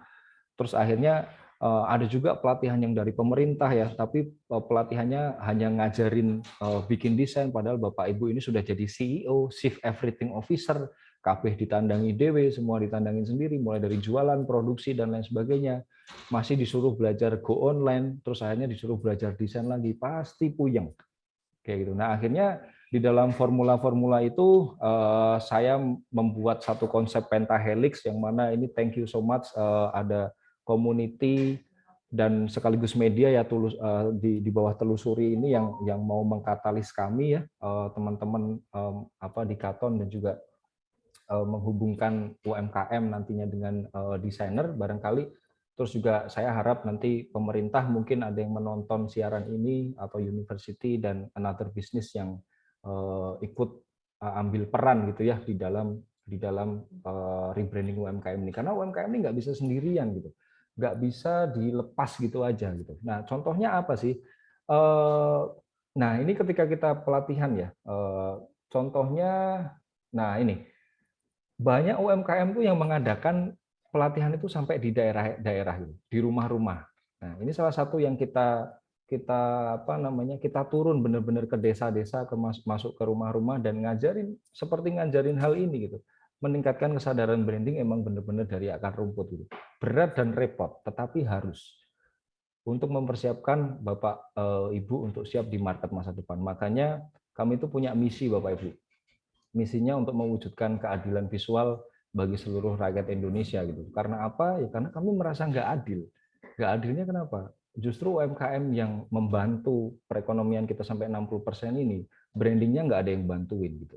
Terus akhirnya ada juga pelatihan yang dari pemerintah ya, tapi pelatihannya hanya ngajarin bikin desain, padahal Bapak Ibu ini sudah jadi CEO, Chief Everything Officer, kabeh ditandangi dewe, semua ditandangin sendiri, mulai dari jualan, produksi, dan lain sebagainya. Masih disuruh belajar go online, terus akhirnya disuruh belajar desain lagi, pasti puyeng. Kayak gitu. Nah, akhirnya di dalam formula-formula itu saya membuat satu konsep pentahelix, yang mana ini thank you so much ada community dan sekaligus media ya di bawah Telusuri ini yang mau mengkatalis kami ya, teman-teman di Katon, dan juga menghubungkan UMKM nantinya dengan desainer barangkali. Terus juga saya harap nanti pemerintah mungkin ada yang menonton siaran ini, atau university dan another business yang ikut ambil peran gitu ya di dalam rebranding UMKM ini, karena UMKM ini nggak bisa sendirian gitu. nggak bisa dilepas gitu aja gitu. Nah, contohnya apa sih? Nah, ini ketika kita pelatihan ya, contohnya, nah ini, banyak UMKM tuh yang mengadakan pelatihan itu sampai di daerah-daerah gitu, di rumah-rumah. Nah, ini salah satu yang kita kita turun benar-benar ke desa-desa, masuk ke rumah-rumah dan ngajarin hal ini gitu. Meningkatkan kesadaran branding emang benar-benar dari akar rumput gitu. Berat dan repot, tetapi harus untuk mempersiapkan Bapak Ibu untuk siap di market masa depan. Makanya kami itu punya misi Bapak Ibu. Misinya untuk mewujudkan keadilan visual bagi seluruh rakyat Indonesia gitu. Karena apa? Ya karena kami merasa nggak adil. Nggak adilnya kenapa? Justru UMKM yang membantu perekonomian kita sampai 60% ini, brandingnya nggak ada yang bantuin gitu.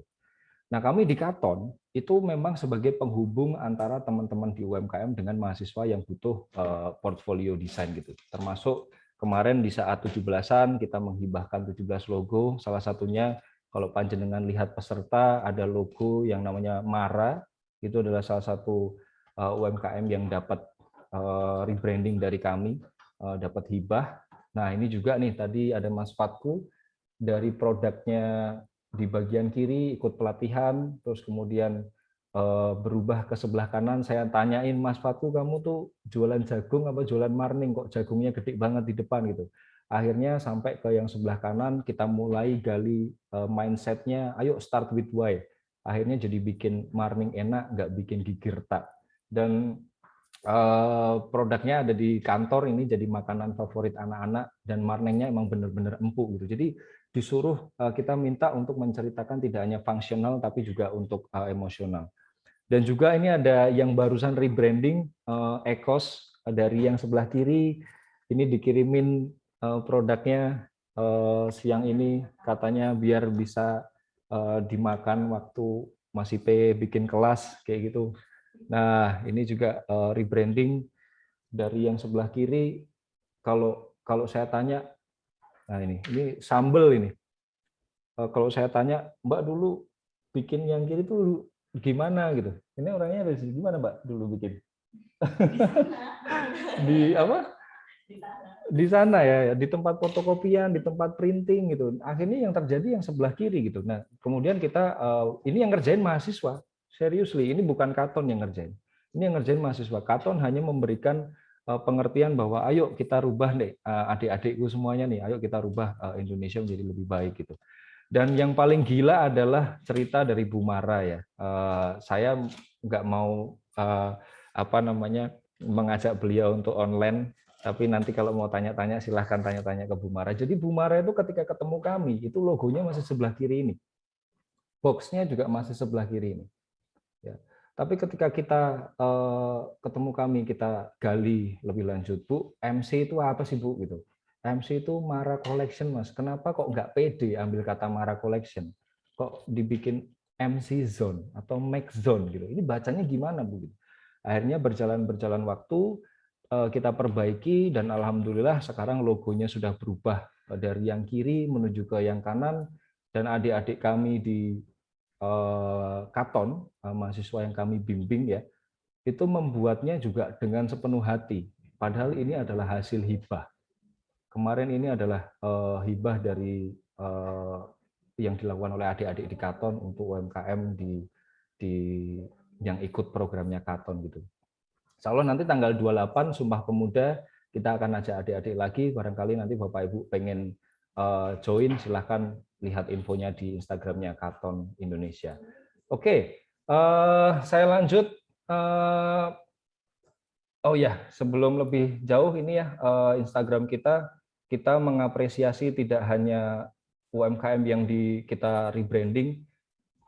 Nah, kami di Katon itu memang sebagai penghubung antara teman-teman di UMKM dengan mahasiswa yang butuh portfolio desain gitu. Termasuk kemarin di saat 17-an kita menghibahkan 17 logo, salah satunya kalau panjenengan lihat peserta ada logo yang namanya Mara, itu adalah salah satu UMKM yang dapat rebranding dari kami, dapat hibah. Nah, ini juga nih tadi ada Mas Fatku dari produknya di bagian kiri ikut pelatihan, terus kemudian berubah ke sebelah kanan. Saya tanyain, Mas Fatku, kamu tuh jualan jagung apa jualan marning, kok jagungnya gede banget di depan gitu. Akhirnya sampai ke yang sebelah kanan, kita mulai gali mindsetnya, ayo start with why. Akhirnya jadi bikin marning enak, nggak bikin gigi retak. Dan produknya ada di kantor, ini jadi makanan favorit anak-anak, dan marningnya emang bener-bener empuk gitu. Jadi disuruh kita minta untuk menceritakan tidak hanya fungsional tapi juga untuk emosional. Dan juga ini ada yang barusan rebranding, Ecos dari yang sebelah kiri, ini dikirimin produknya siang ini, katanya biar bisa dimakan waktu masih bikin kelas kayak gitu. Nah, ini juga rebranding dari yang sebelah kiri. Kalau saya tanya, nah ini sambel ini. Kalau saya tanya, Mbak dulu bikin yang kiri itu gimana gitu? Ini orangnya dari gimana Mbak dulu bikin? Di apa? Di sana ya, di tempat fotokopian, di tempat printing gitu. Akhirnya yang terjadi yang sebelah kiri gitu. Nah, kemudian kita ini yang ngerjain mahasiswa. Seriously, ini bukan Katon yang ngerjain. Ini yang ngerjain mahasiswa. Katon hanya memberikan pengertian bahwa ayo kita rubah deh adik-adikku semuanya nih, ayo kita rubah Indonesia menjadi lebih baik gitu. Dan yang paling gila adalah cerita dari Bu Mara ya. Saya nggak mau mengajak beliau untuk online, tapi nanti kalau mau tanya-tanya silahkan tanya-tanya ke Bu Mara. Jadi Bu Mara itu ketika ketemu kami itu logonya masih sebelah kiri ini, boxnya juga masih sebelah kiri ini. Ya. Tapi ketika kita ketemu kami, kita gali lebih lanjut, Bu, MC itu apa sih Bu gitu? MC itu Mara Collection Mas. Kenapa kok nggak pede ambil kata Mara Collection? Kok dibikin MC Zone atau Max Zone gitu? Ini bacanya gimana Bu? Akhirnya berjalan waktu kita perbaiki dan alhamdulillah sekarang logonya sudah berubah dari yang kiri menuju ke yang kanan, dan adik-adik kami di Katon, mahasiswa yang kami bimbing ya, itu membuatnya juga dengan sepenuh hati. Padahal ini adalah hasil hibah. Kemarin ini adalah hibah dari yang dilakukan oleh adik-adik di Katon untuk UMKM yang ikut programnya Katon gitu. Insya Allah nanti tanggal 28 Sumpah Pemuda kita akan ajak adik-adik lagi. Barangkali nanti Bapak Ibu pengen join, silahkan lihat infonya di Instagramnya Katon Indonesia. Oke, saya lanjut. Oh ya, sebelum lebih jauh ini ya, Instagram kita mengapresiasi tidak hanya UMKM yang kita rebranding,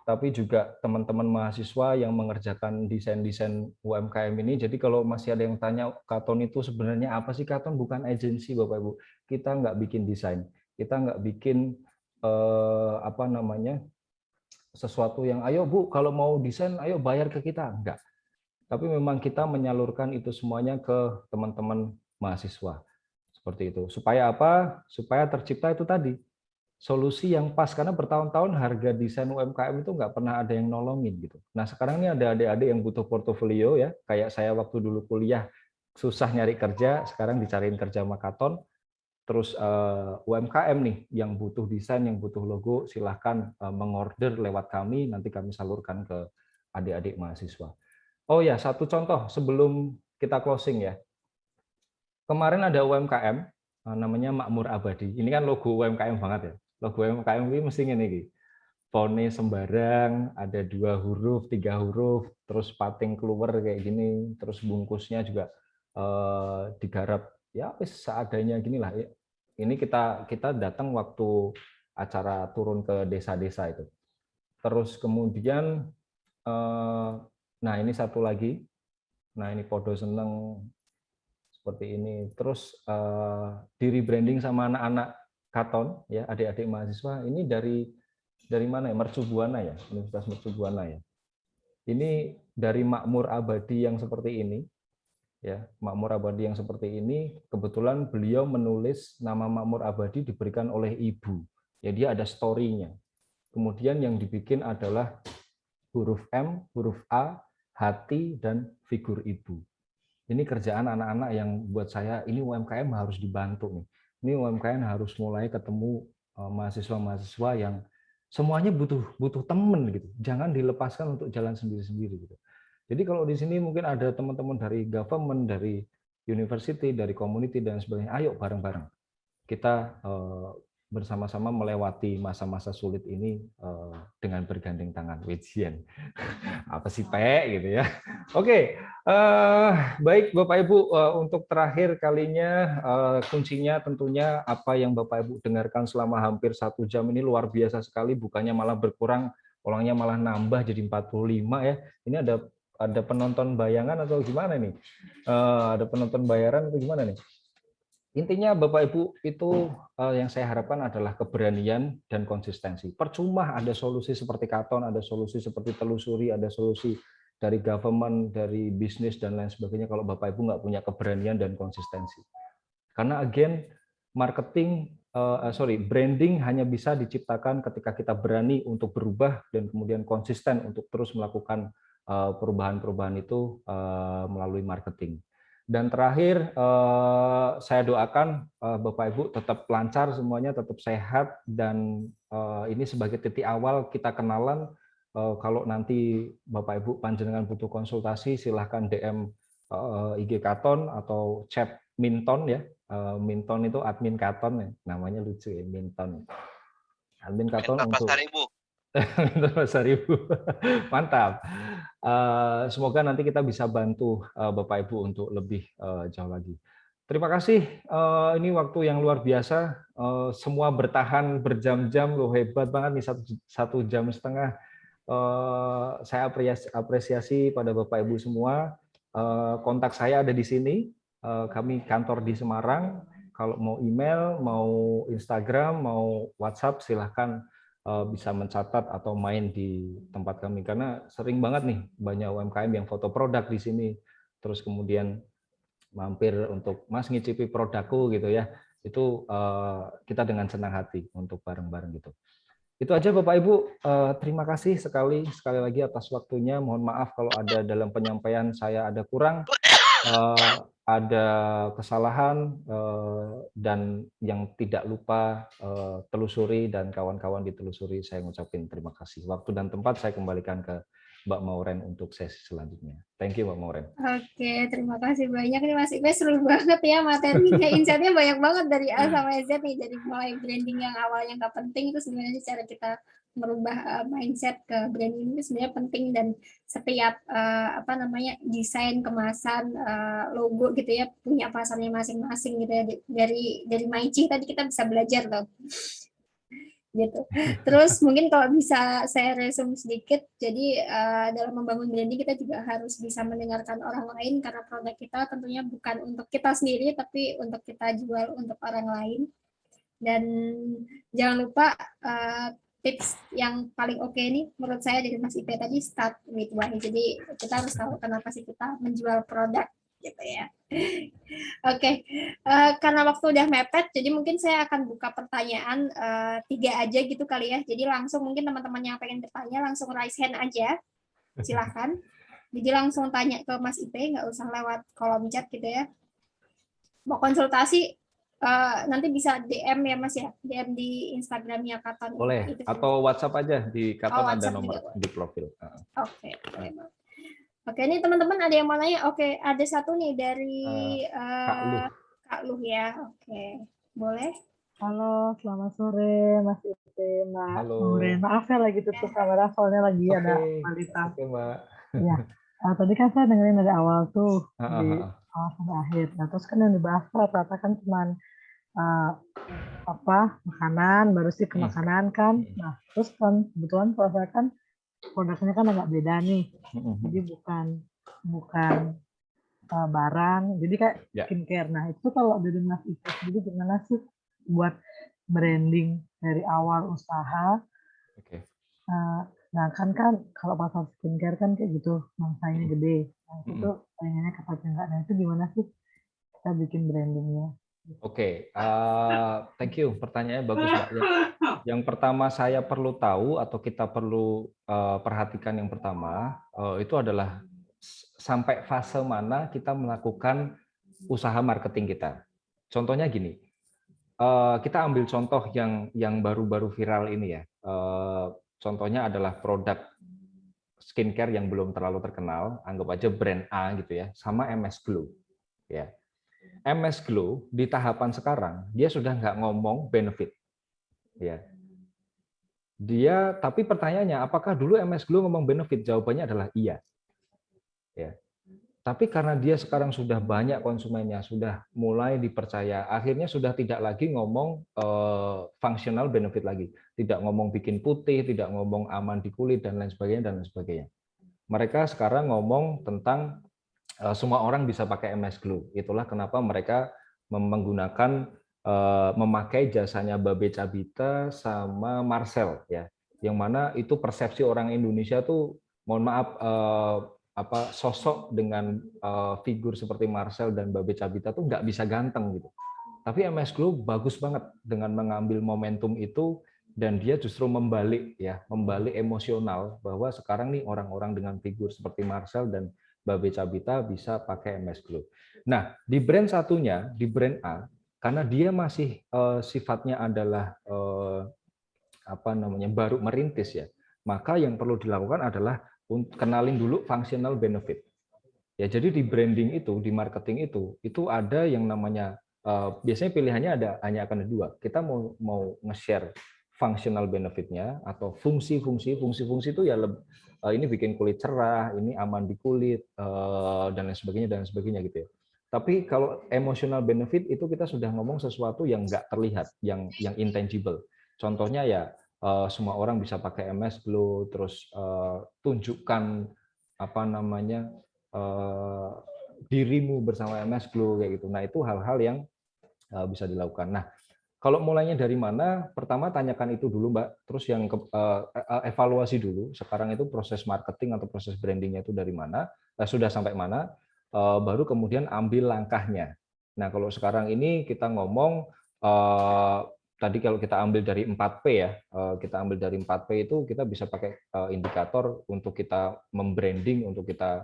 tapi juga teman-teman mahasiswa yang mengerjakan desain-desain UMKM ini. Jadi kalau masih ada yang tanya, Katon itu sebenarnya apa sih? Katon bukan agensi Bapak Ibu. Kita nggak bikin desain, kita nggak bikin sesuatu yang ayo Bu kalau mau desain ayo bayar ke kita, enggak. Tapi memang kita menyalurkan itu semuanya ke teman-teman mahasiswa seperti itu. Supaya apa? Supaya tercipta itu tadi solusi yang pas, karena bertahun-tahun harga desain UMKM itu nggak pernah ada yang nolongin gitu. Nah sekarang ini ada adik-adik yang butuh portofolio ya, kayak saya waktu dulu kuliah susah nyari kerja, sekarang dicariin kerja sama Katon. Terus UMKM nih yang butuh desain, yang butuh logo, silahkan mengorder lewat kami, nanti kami salurkan ke adik-adik mahasiswa. Oh ya, satu contoh sebelum kita closing ya. Kemarin ada UMKM namanya Makmur Abadi. Ini kan logo UMKM banget ya. Logo UMKM ini mesti ini. Font-nya sembarang, ada 2 huruf, 3 huruf, terus pating keluar kayak gini, terus bungkusnya juga digarap ya seadanya gini lah. Ini kita datang waktu acara turun ke desa-desa itu. Terus kemudian, nah ini satu lagi, nah ini podo seneng seperti ini. Terus di rebranding sama anak-anak Katon ya, adik-adik mahasiswa. Ini dari mana ya? Mercu Buana ya, Universitas Mercu Buana ya. Ini dari Makmur Abadi yang seperti ini. Ya, Makmur Abadi yang seperti ini, kebetulan beliau menulis nama Makmur Abadi diberikan oleh ibu. Ya, dia ada story-nya. Kemudian yang dibikin adalah huruf M, huruf A, hati, dan figur ibu. Ini kerjaan anak-anak yang buat saya, ini UMKM harus dibantu nih. Ini UMKM harus mulai ketemu mahasiswa-mahasiswa yang semuanya butuh temen gitu. Jangan dilepaskan untuk jalan sendiri-sendiri gitu. Jadi kalau di sini mungkin ada teman-teman dari government, dari university, dari community dan sebagainya, ayo bareng-bareng kita bersama-sama melewati masa-masa sulit ini dengan bergandeng tangan. Wijian, apa sih Pak gitu ya? Oke, baik Bapak Ibu, untuk terakhir kalinya kuncinya tentunya apa yang Bapak Ibu dengarkan selama hampir 1 jam ini luar biasa sekali, bukannya malah berkurang, orangnya malah nambah jadi 45 ya. Ini ada penonton bayangan atau gimana nih? Ada penonton bayaran atau gimana nih? Intinya Bapak Ibu itu yang saya harapkan adalah keberanian dan konsistensi. Percuma ada solusi seperti Katon, ada solusi seperti Telusuri, ada solusi dari government, dari bisnis dan lain sebagainya kalau Bapak Ibu nggak punya keberanian dan konsistensi. Karena again branding hanya bisa diciptakan ketika kita berani untuk berubah dan kemudian konsisten untuk terus melakukan perubahan-perubahan itu melalui marketing. Dan terakhir, saya doakan Bapak Ibu tetap lancar semuanya, tetap sehat, dan ini sebagai titik awal kita kenalan. Kalau nanti Bapak Ibu panjenengan butuh konsultasi, silahkan DM IG Katon atau chat Minton ya. Minton itu admin Katon ya, namanya lucu ya, Minton. Admin Katon untuk Pasar Ibu. Mantap. Semoga nanti kita bisa bantu Bapak Ibu untuk lebih jauh lagi. Terima kasih. Ini waktu yang luar biasa. Semua bertahan berjam-jam, loh hebat banget nih 1 jam setengah. Saya apresiasi pada Bapak Ibu semua. Kontak saya ada di sini. Kami kantor di Semarang. Kalau mau email, mau Instagram, mau WhatsApp, silahkan bisa mencatat atau main di tempat kami, karena sering banget nih banyak UMKM yang foto produk di sini, terus kemudian mampir untuk Mas ngicipi produkku gitu ya. Itu kita dengan senang hati untuk bareng-bareng gitu. Itu aja Bapak Ibu, terima kasih sekali lagi atas waktunya. Mohon maaf kalau ada dalam penyampaian saya ada kurang, ada kesalahan, dan yang tidak lupa Telusuri dan kawan-kawan di Telusuri, saya ngucapin terima kasih. Waktu dan tempat saya kembalikan ke Mbak Mauren untuk sesi selanjutnya. Thank you Mbak Mauren. Oke, terima kasih banyak nih Mas Ipe, seru banget ya materinya, insight-nya banyak banget dari A sampai Z nih, dari mulai branding yang awalnya nggak penting, itu sebenarnya cara kita merubah mindset ke branding itu sebenarnya penting, dan setiap desain kemasan logo gitu ya punya pasarnya masing-masing gitu ya. Dari Maici tadi kita bisa belajar loh gitu. Terus mungkin kalau bisa saya resume sedikit, jadi dalam membangun branding kita juga harus bisa mendengarkan orang lain, karena produk kita tentunya bukan untuk kita sendiri tapi untuk kita jual untuk orang lain. Dan jangan lupa tips yang paling oke nih menurut saya dari Mas Ipe tadi, start with why. Jadi kita harus tahu kenapa sih kita menjual produk gitu ya. Oke, karena waktu udah mepet, jadi mungkin saya akan buka pertanyaan 3 aja gitu kali ya. Jadi langsung mungkin teman-teman yang pengen bertanya langsung raise hand aja, silahkan. Jadi langsung tanya ke Mas Ipe, nggak usah lewat kolom chat gitu ya. Mau konsultasi nanti bisa DM ya Mas ya, DM di Instagramnya Katon. Boleh, itu atau WhatsApp aja di Katon ada WhatsApp nomor juga. di profil. Oke, boleh banget. Oke, ini teman-teman ada yang mau nanya? Oke, ada satu nih dari Kak Luh. Kak Luh ya. Oke, boleh? Halo, selamat sore Mas Ipe, Mbak Halo. Maureen. Maaf ya lagi tutup kamera soalnya lagi ada kualitas. Oke, Mbak. Ya, tadi kan saya dengerin dari awal tuh di Heeh. awal sampai akhir. Nah, terus kan yang dibahas rata-rata kan cuman makanan, baru sih ke makanan kan. Nah, terus kan kebetulan kalau saya kan produknya kan agak beda nih. Jadi bukan barang, jadi kayak skincare. Nah, itu kalau dari Mas Ipe sendiri gimana sih buat branding dari awal usaha? Nah, kan kalau pasar skincare kan kayak gitu, mangsanya gede. Nah, itu pengennya kepake enggak. Nah, itu gimana sih kita bikin brandingnya? Oke, thank you. Pertanyaannya bagus, Mbak. Yang pertama saya perlu tahu atau kita perlu perhatikan yang pertama itu adalah sampai fase mana kita melakukan usaha marketing kita. Contohnya gini, kita ambil contoh yang baru-baru viral ini ya. Contohnya adalah produk skincare yang belum terlalu terkenal, anggap aja brand A gitu ya, sama MS Glow. Ya. MS Glow di tahapan sekarang dia sudah nggak ngomong benefit. Ya. Tapi pertanyaannya, apakah dulu MS Glow ngomong benefit? Jawabannya adalah iya. Ya. Tapi karena dia sekarang sudah banyak konsumennya, sudah mulai dipercaya, akhirnya sudah tidak lagi ngomong functional benefit lagi. Tidak ngomong bikin putih, tidak ngomong aman di kulit, dan lain sebagainya, dan lain sebagainya. Mereka sekarang ngomong tentang semua orang bisa pakai MS Glow. Itulah kenapa mereka menggunakan memakai jasanya Babe Cabita sama Marcel ya, yang mana itu persepsi orang Indonesia tuh, mohon maaf, sosok dengan figur seperti Marcel dan Babe Cabita tuh nggak bisa ganteng gitu. Tapi MS Glow bagus banget dengan mengambil momentum itu, dan dia justru membalik emosional bahwa sekarang nih orang-orang dengan figur seperti Marcel dan Babe Cabita bisa pakai MS Glow. Nah, di brand satunya, di brand A, karena dia masih sifatnya adalah baru merintis ya, maka yang perlu dilakukan adalah kenalin dulu functional benefit. Ya, jadi di branding itu, di marketing itu ada yang namanya biasanya pilihannya hanya akan ada dua. Kita mau nge-share functional benefitnya atau fungsi-fungsi itu ya ini bikin kulit cerah, ini aman di kulit dan lain sebagainya gitu ya. Tapi kalau emotional benefit itu kita sudah ngomong sesuatu yang nggak terlihat, yang intangible. Contohnya ya semua orang bisa pakai MS Glow, terus tunjukkan dirimu bersama MS Glow kayak gitu. Nah, itu hal-hal yang bisa dilakukan. Nah, kalau mulainya dari mana? Pertama tanyakan itu dulu, Mbak. Terus yang evaluasi dulu. Sekarang itu proses marketing atau proses brandingnya itu dari mana? Sudah sampai mana? Baru kemudian ambil langkahnya. Nah, kalau sekarang ini kita ngomong tadi kalau kita ambil dari 4P ya, kita ambil dari 4P itu kita bisa pakai indikator untuk kita membranding, untuk kita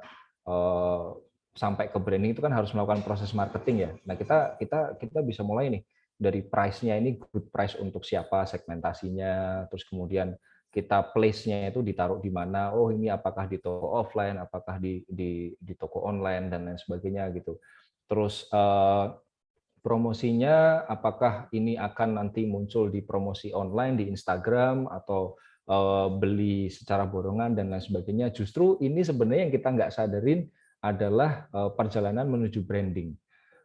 sampai ke branding itu kan harus melakukan proses marketing ya. Nah, kita bisa mulai nih dari price-nya, ini good price untuk siapa, segmentasinya, terus kemudian kita place-nya itu ditaruh di mana, oh ini apakah di toko offline, apakah di toko online, dan lain sebagainya gitu. Terus promosinya apakah ini akan nanti muncul di promosi online, di Instagram, atau beli secara borongan, dan lain sebagainya. Justru ini sebenarnya yang kita nggak sadarin adalah perjalanan menuju branding.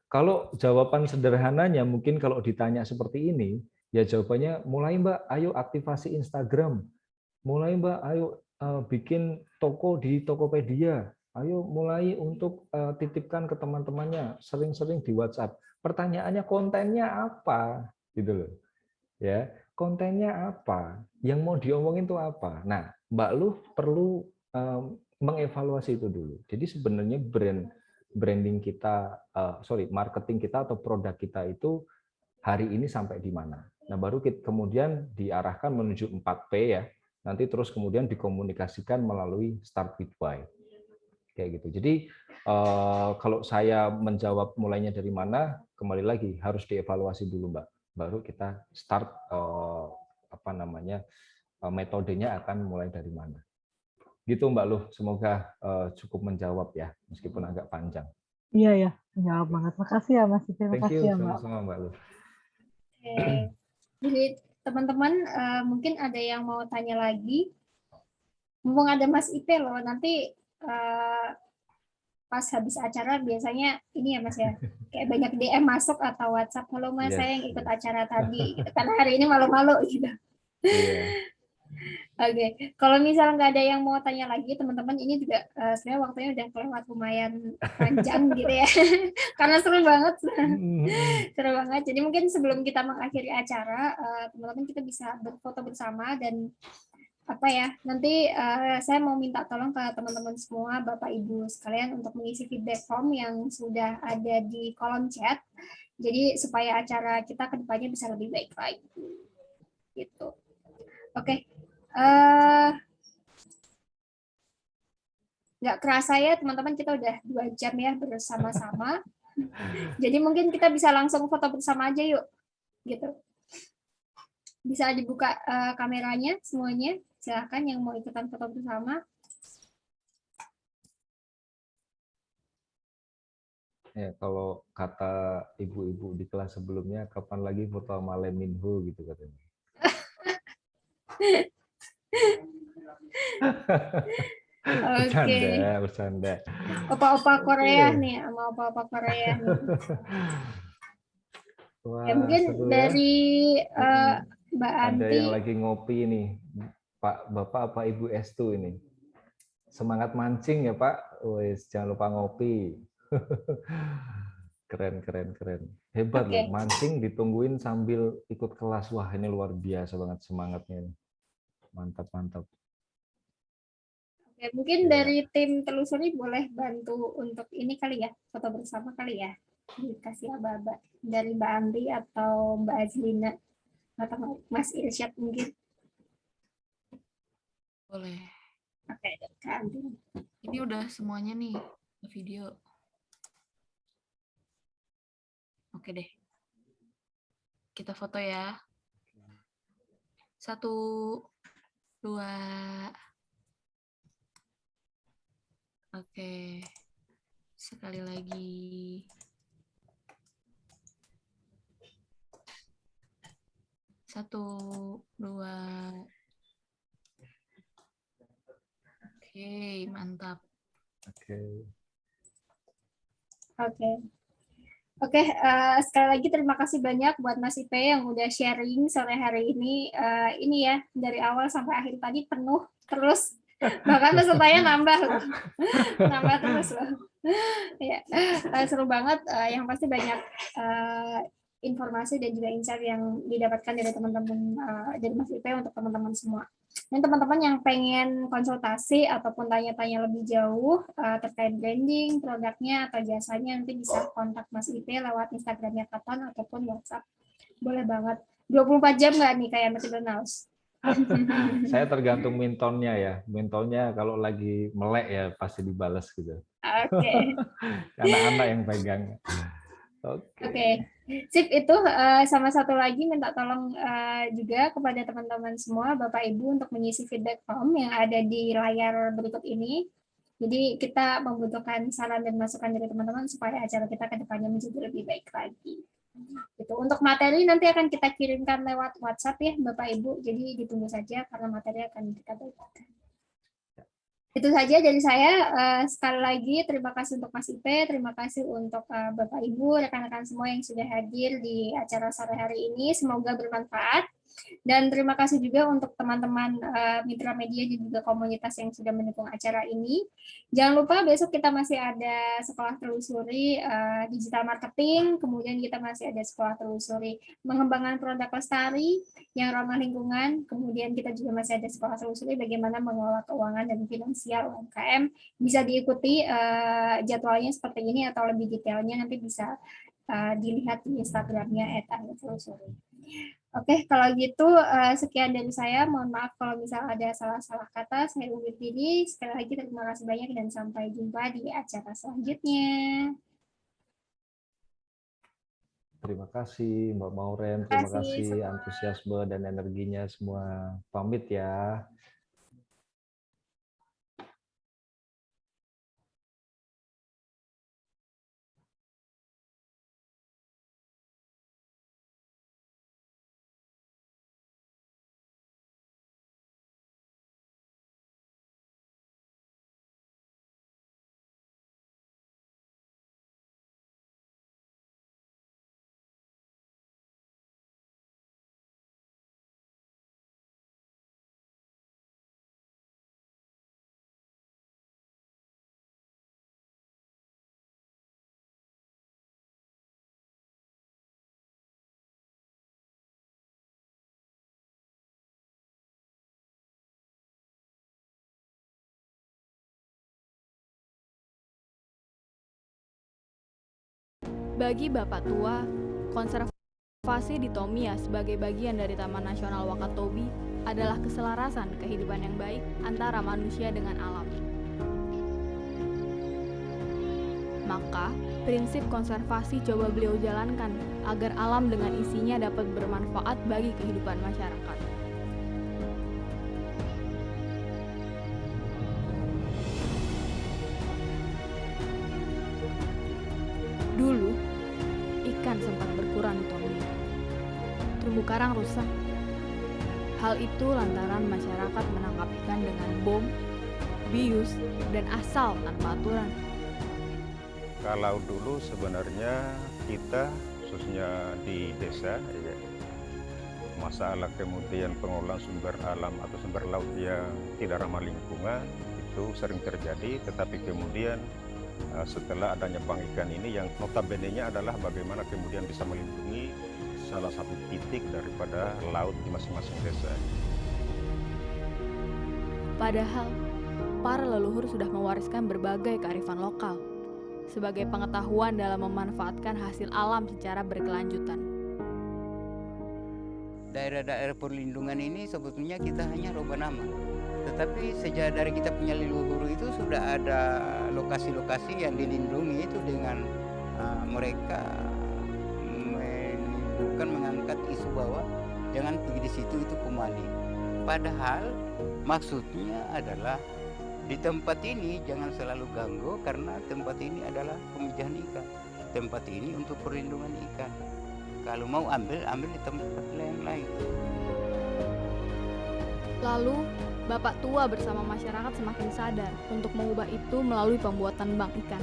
Kalau jawaban sederhananya mungkin kalau ditanya seperti ini, ya jawabannya mulai Mbak, ayo aktivasi Instagram. Mulai Mbak, ayo bikin toko di Tokopedia. Ayo mulai untuk titipkan ke teman-temannya, sering-sering di WhatsApp. Pertanyaannya kontennya apa? Gitu loh. Ya, kontennya apa? Yang mau diomongin itu apa? Nah, Mbak Luh perlu mengevaluasi itu dulu. Jadi sebenarnya branding kita, marketing kita atau produk kita itu hari ini sampai di mana. Nah, baru kemudian diarahkan menuju 4P ya. Nanti terus kemudian dikomunikasikan melalui start with why. kayak gitu. Jadi kalau saya menjawab mulainya dari mana, kembali lagi harus dievaluasi dulu, Mbak. Baru kita start metodenya akan mulai dari mana. Gitu Mbak Luh, semoga cukup menjawab ya, meskipun agak panjang. Iya ya, menjawab banget. Makasih ya Mas Ipe, Thank makasih you, ya Mbak. sama-sama Mbak Luh. Oke. Jadi teman-teman mungkin ada yang mau tanya lagi. Mumpung ada Mas Ipe loh, nanti pas habis acara biasanya ini ya Mas ya, kayak banyak DM masuk atau WhatsApp, halo Mas, saya yang ikut acara tadi, gitu. Karena hari ini malu-malu gitu. Oke, kalau misalnya nggak ada yang mau tanya lagi, teman-teman, ini juga sebenarnya waktunya udah kelewat lumayan panjang gitu ya, karena seru banget, seru banget. Jadi mungkin sebelum kita mengakhiri acara, teman-teman kita bisa berfoto bersama dan nanti saya mau minta tolong ke teman-teman semua, Bapak Ibu sekalian, untuk mengisi feedback form yang sudah ada di kolom chat. Jadi supaya acara kita ke depannya bisa lebih baik lagi. Gitu. Oke. Nggak kerasa ya teman-teman, kita udah 2 jam ya bersama-sama. Jadi mungkin kita bisa langsung foto bersama aja yuk. Gitu. Bisa dibuka kameranya semuanya. Silahkan yang mau ikutan foto bersama. Ya, kalau kata ibu-ibu di kelas sebelumnya, kapan lagi foto sama Lee Min Ho gitu katanya. Bercanda. Opa-opa Korea nih, sama opa-opa Korea nih. Wah, ya, mungkin dari Mbak Anti. Ada yang lagi ngopi nih, Pak Bapak apa Ibu Estu ini. Semangat mancing ya Pak. Wes, jangan lupa ngopi. Keren. Hebat loh, mancing ditungguin sambil ikut kelas. Wah, ini luar biasa banget semangatnya. Mantap. Oke, mungkin dari tim telusuri boleh bantu untuk ini kali ya, foto bersama kali ya. Dikasih aba-aba dari Mbak Andi atau Mbak Azlina atau Mas Irsyad mungkin. Boleh. Oke, Kak Andi. Ini udah semuanya nih video. Oke deh. Kita foto ya. 1, 2. Oke. Sekali lagi. Satu, 2. Oke, mantap. Oke, sekali lagi terima kasih banyak buat Mas Ipe yang udah sharing sore hari ini. Ini ya, dari awal sampai akhir tadi penuh terus. Bahkan pesertanya nambah terus loh. Ya, seru banget. Yang pasti banyak informasi dan juga insight yang didapatkan dari teman-teman dari Mas Ipe untuk teman-teman semua. Dan teman-teman yang pengen konsultasi ataupun tanya-tanya lebih jauh terkait branding, produknya atau jasanya, nanti bisa kontak Mas Ipe lewat Instagramnya Katon ataupun WhatsApp. Boleh banget. 24 jam nggak nih kayak McDonald's? Saya tergantung mintonnya ya. Mintonnya kalau lagi melek ya pasti dibalas gitu. Oke. Anak-anak yang pegang. Oke. Sip, itu sama satu lagi minta tolong juga kepada teman-teman semua, Bapak Ibu, untuk mengisi feedback form yang ada di layar berikut ini. Jadi kita membutuhkan saran dan masukan dari teman-teman supaya acara kita ke depannya menjadi lebih baik lagi. Gitu. Untuk materi nanti akan kita kirimkan lewat WhatsApp ya Bapak Ibu, jadi ditunggu saja karena materi akan kita bagikan. Itu saja dari saya. Sekali lagi terima kasih untuk Mas Ipe, terima kasih untuk Bapak Ibu, rekan-rekan semua yang sudah hadir di acara sore hari ini. Semoga bermanfaat. Dan terima kasih juga untuk teman-teman mitra media dan juga komunitas yang sudah mendukung acara ini. Jangan lupa besok kita masih ada sekolah telusuri digital marketing, kemudian kita masih ada sekolah telusuri mengembangkan produk lestari yang ramah lingkungan, kemudian kita juga masih ada sekolah telusuri bagaimana mengelola keuangan dan finansial UMKM. Bisa diikuti jadwalnya seperti ini atau lebih detailnya nanti bisa dilihat di Instagramnya @telusuri. Oke, kalau gitu sekian dari saya. Mohon maaf kalau misal ada salah-salah kata. Saya undur diri. Sekali lagi terima kasih banyak dan sampai jumpa di acara selanjutnya. Terima kasih Mbak Mauren, terima kasih antusiasme dan energinya semua. Pamit ya. Bagi Bapak Tua, konservasi di Tomia sebagai bagian dari Taman Nasional Wakatobi adalah keselarasan kehidupan yang baik antara manusia dengan alam. Maka, prinsip konservasi coba beliau jalankan agar alam dengan isinya dapat bermanfaat bagi kehidupan masyarakat. Dulu, ikan sempat berkurang di Tomia. Terumbu karang rusak. Hal itu lantaran masyarakat menangkap ikan dengan bom, bius, dan asal tanpa aturan. Kalau dulu sebenarnya kita, khususnya di desa, masalah kemudian pengolahan sumber alam atau sumber laut yang tidak ramah lingkungan, itu sering terjadi, tetapi kemudian setelah adanya bank ikan ini yang notabene-nya adalah bagaimana kemudian bisa melindungi salah satu titik daripada laut di masing-masing desa. Padahal, para leluhur sudah mewariskan berbagai kearifan lokal sebagai pengetahuan dalam memanfaatkan hasil alam secara berkelanjutan. Daerah-daerah perlindungan ini sebetulnya kita hanya rubah nama. Tetapi sejak dari kita punya leluhur itu sudah ada lokasi-lokasi yang dilindungi itu dengan mereka bukan mengangkat isu bahwa jangan pergi di situ itu pemali. Padahal maksudnya adalah di tempat ini jangan selalu ganggu karena tempat ini adalah pemijahan ikan. Tempat ini untuk perlindungan ikan. Kalau mau ambil di tempat lain. Lalu, Bapak Tua bersama masyarakat semakin sadar untuk mengubah itu melalui pembuatan bank ikan.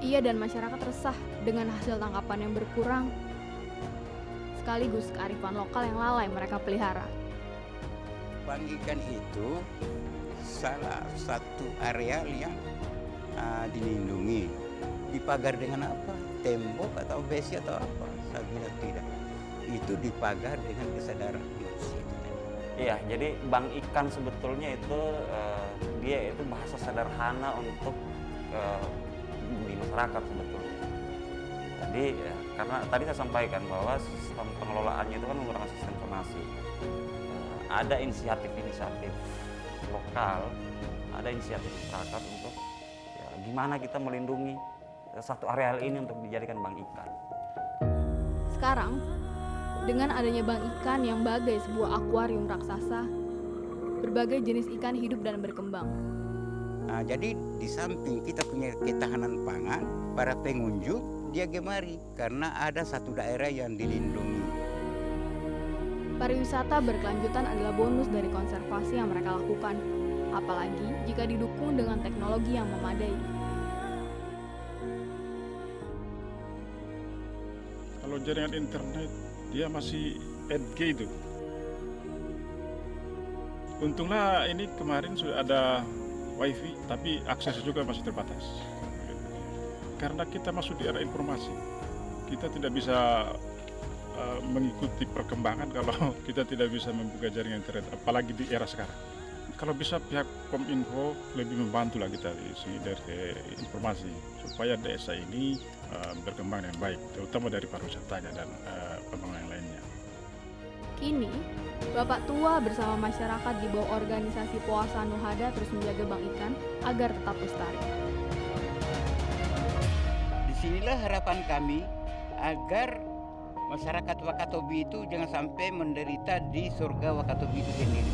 Ia dan masyarakat resah dengan hasil tangkapan yang berkurang, sekaligus kearifan lokal yang lalai mereka pelihara. Bank ikan itu salah satu areal yang dilindungi. Dipagar dengan apa? Tembok atau besi atau apa? Saya bilang tidak. Itu dipagar dengan kesadaran manusia. Iya, jadi bank ikan sebetulnya itu dia itu bahasa sederhana untuk di masyarakat sebetulnya. Jadi karena tadi saya sampaikan bahwa sistem pengelolaannya itu kan menggunakan sistem zonasi. Ada inisiatif lokal, ada inisiatif masyarakat untuk gimana kita melindungi satu areal ini untuk dijadikan bank ikan. Sekarang, dengan adanya bank ikan yang bagai sebuah akuarium raksasa, berbagai jenis ikan hidup dan berkembang. Nah, jadi di samping kita punya ketahanan pangan, para pengunjung dia gemari karena ada satu daerah yang dilindungi. Pariwisata berkelanjutan adalah bonus dari konservasi yang mereka lakukan, apalagi jika didukung dengan teknologi yang memadai. Kalau jaringan internet dia masih 8G itu. Untunglah ini kemarin sudah ada wifi, tapi akses juga masih terbatas. Karena kita masuk di era informasi, kita tidak bisa mengikuti perkembangan kalau kita tidak bisa membuka jaringan internet, apalagi di era sekarang. kalau bisa pihak Kominfo lebih membantu lah kita dari informasi supaya desa ini berkembang dengan baik, terutama dari pariwisatanya dan pembangunan yang lainnya. Kini, Bapak Tua bersama masyarakat di bawah organisasi Poasa Nuhada terus menjaga Bang Ikan agar tetap lestari. Disinilah harapan kami agar masyarakat Wakatobi itu jangan sampai menderita di surga Wakatobi itu sendiri.